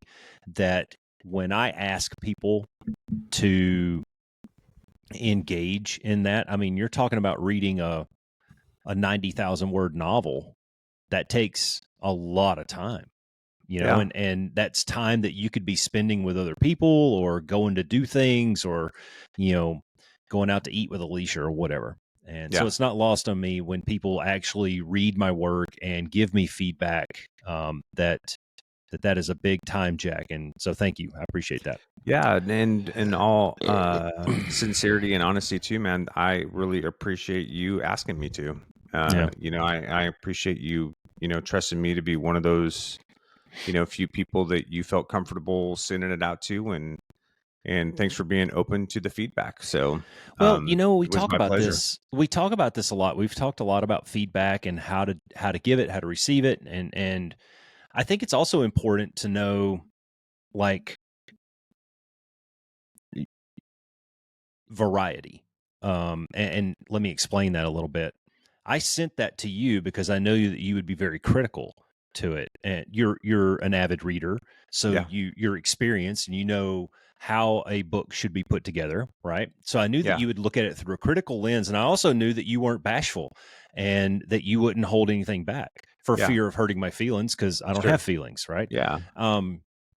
[SPEAKER 1] that when I ask people to engage in that, I mean, you're talking about reading a 90,000 word novel that takes a lot of time, and that's time that you could be spending with other people or going to do things or, going out to eat with Alicia or whatever. And so it's not lost on me when people actually read my work and give me feedback, that is a big time, Jack. And so thank you. I appreciate that.
[SPEAKER 2] Yeah. And in all sincerity and honesty too, man, I really appreciate you asking me to. I appreciate you, trusting me to be one of those, few people that you felt comfortable sending it out to, and thanks for being open to the feedback. So,
[SPEAKER 1] well, we talk about this. We talk about this a lot. We've talked a lot about feedback and how to give it, how to receive it, and I think it's also important to know, like, variety. And let me explain that a little bit. I sent that to you because I know that you would be very critical to it, and you're an avid reader, so you're experienced and you know how a book should be put together, right? So I knew that you would look at it through a critical lens, and I also knew that you weren't bashful and that you wouldn't hold anything back for fear of hurting my feelings, because I don't have feelings, right?
[SPEAKER 2] Yeah.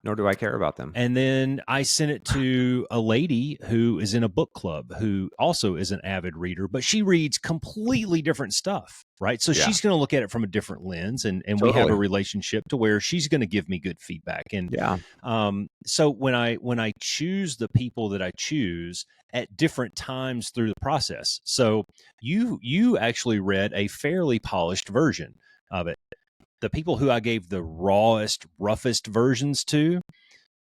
[SPEAKER 2] Nor do I care about them.
[SPEAKER 1] And then I sent it to a lady who is in a book club who also is an avid reader, but she reads completely different stuff, right? So she's going to look at it from a different lens, and we have a relationship to where she's going to give me good feedback. And so when I choose the people that I choose at different times through the process, so you actually read a fairly polished version of it. The people who I gave the rawest, roughest versions to,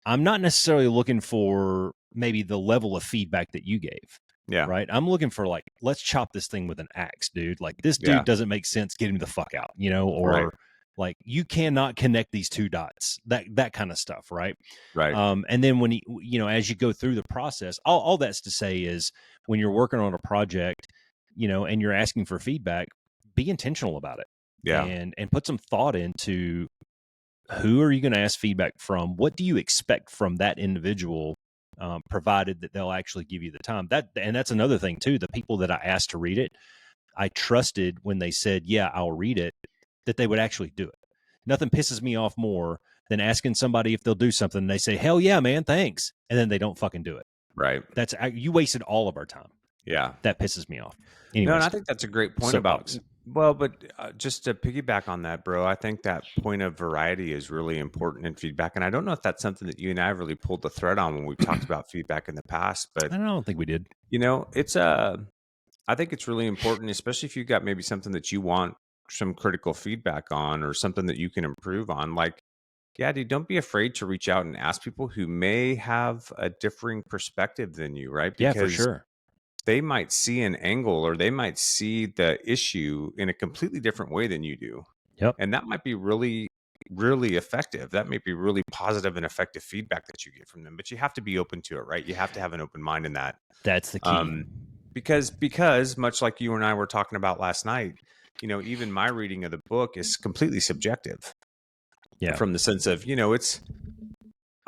[SPEAKER 1] I'm not necessarily looking for maybe the level of feedback that you gave.
[SPEAKER 2] Yeah.
[SPEAKER 1] Right. I'm looking for, like, let's chop this thing with an axe, dude. Like, this dude doesn't make sense. Get him the fuck out, or like, you cannot connect these two dots, that kind of stuff. Right.
[SPEAKER 2] Right.
[SPEAKER 1] And then when as you go through the process, all that's to say is when you're working on a project, and you're asking for feedback, be intentional about it.
[SPEAKER 2] Yeah.
[SPEAKER 1] And put some thought into who are you going to ask feedback from? What do you expect from that individual, provided that they'll actually give you the time? And that's another thing too. The people that I asked to read it, I trusted when they said, yeah, I'll read it, that they would actually do it. Nothing pisses me off more than asking somebody if they'll do something and they say, hell yeah, man, thanks. And then they don't fucking do it.
[SPEAKER 2] Right.
[SPEAKER 1] You wasted all of our time.
[SPEAKER 2] Yeah.
[SPEAKER 1] That pisses me off. Anyways,
[SPEAKER 2] no, and I think that's a great point about, but just to piggyback on that, bro, I think that point of variety is really important in feedback. And I don't know if that's something that you and I really pulled the thread on when we've talked about feedback in the past, but
[SPEAKER 1] I don't think we did.
[SPEAKER 2] It's I think it's really important, especially if you've got maybe something that you want some critical feedback on or something that you can improve on. Like, yeah, dude, don't be afraid to reach out and ask people who may have a differing perspective than you, right?
[SPEAKER 1] Because for sure.
[SPEAKER 2] They might see an angle or they might see the issue in a completely different way than you do.
[SPEAKER 1] Yep.
[SPEAKER 2] And that might be really, really effective. That may be really positive and effective feedback that you get from them, but you have to be open to it, right? You have to have an open mind in that.
[SPEAKER 1] That's the key.
[SPEAKER 2] Because much like you and I were talking about last night, even my reading of the book is completely subjective.
[SPEAKER 1] Yeah.
[SPEAKER 2] From the sense of,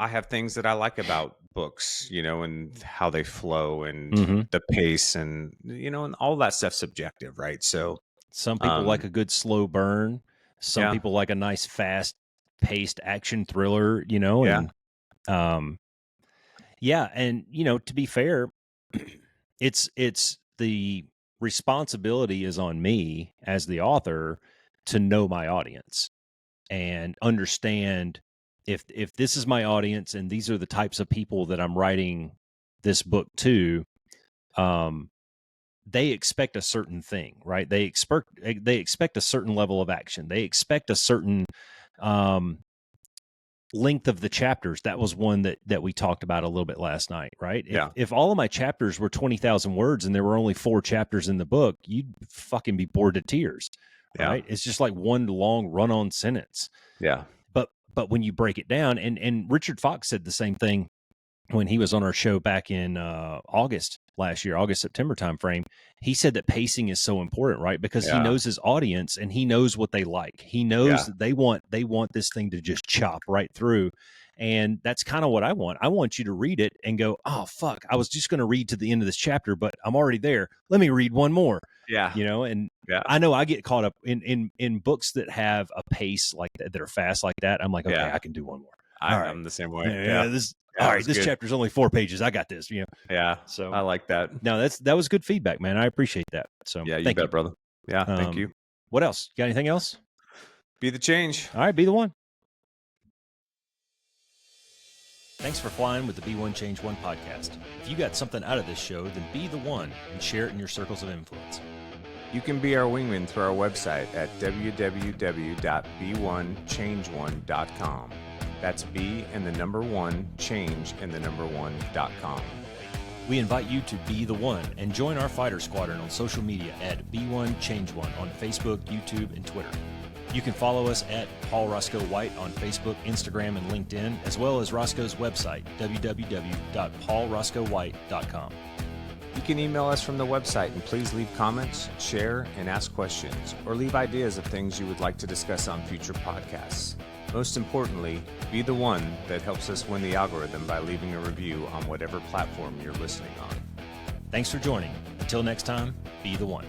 [SPEAKER 2] I have things that I like about books, and how they flow and the pace and, and all that stuff's subjective, right? So
[SPEAKER 1] some people like a good slow burn. Some people like a nice fast paced action thriller, and Yeah. And, to be fair, it's the responsibility is on me as the author to know my audience and understand if this is my audience and these are the types of people that I'm writing this book to, they expect a certain thing, right? They expect a certain level of action. They expect a certain length of the chapters. That was one that we talked about a little bit last night, right? If all of my chapters were 20,000 words and there were only 4 chapters in the book, you'd fucking be bored to tears, right? It's just like one long run-on sentence.
[SPEAKER 2] Yeah.
[SPEAKER 1] But when you break it down, and Richard Fox said the same thing when he was on our show back in August last year, August-September timeframe, he said that pacing is so important, right? Because he knows his audience and he knows what they like. He knows that they want this thing to just chop right through. And that's kind of what I want. I want you to read it and go, oh, fuck, I was just going to read to the end of this chapter, but I'm already there. Let me read one more.
[SPEAKER 2] Yeah.
[SPEAKER 1] And I know I get caught up in books that have a pace like that are fast like that. I'm like, okay, I can do one more.
[SPEAKER 2] I'm the same way.
[SPEAKER 1] All right, this chapter's only 4 pages. I got this.
[SPEAKER 2] Yeah.
[SPEAKER 1] So
[SPEAKER 2] I like that.
[SPEAKER 1] No, that was good feedback, man. I appreciate that. So
[SPEAKER 2] yeah, you
[SPEAKER 1] thank
[SPEAKER 2] bet, brother. Yeah, thank you.
[SPEAKER 1] What else? Got anything else?
[SPEAKER 2] Be the change.
[SPEAKER 1] All right, be the one. Thanks for flying with the Be One Change One podcast. If you got something out of this show, then be the one and share it in your circles of influence.
[SPEAKER 2] You can be our wingman through our website at www.be1change1.com. That's B and the number 1, change and the number 1.com.
[SPEAKER 1] We invite you to be the one and join our fighter squadron on social media at Be1Change1 on Facebook, YouTube, and Twitter. You can follow us at Paul Roscoe White on Facebook, Instagram, and LinkedIn, as well as Roscoe's website, www.paulroscoewhite.com.
[SPEAKER 2] You can email us from the website and please leave comments, share, and ask questions, or leave ideas of things you would like to discuss on future podcasts. Most importantly, be the one that helps us win the algorithm by leaving a review on whatever platform you're listening on.
[SPEAKER 1] Thanks for joining. Until next time, be the one.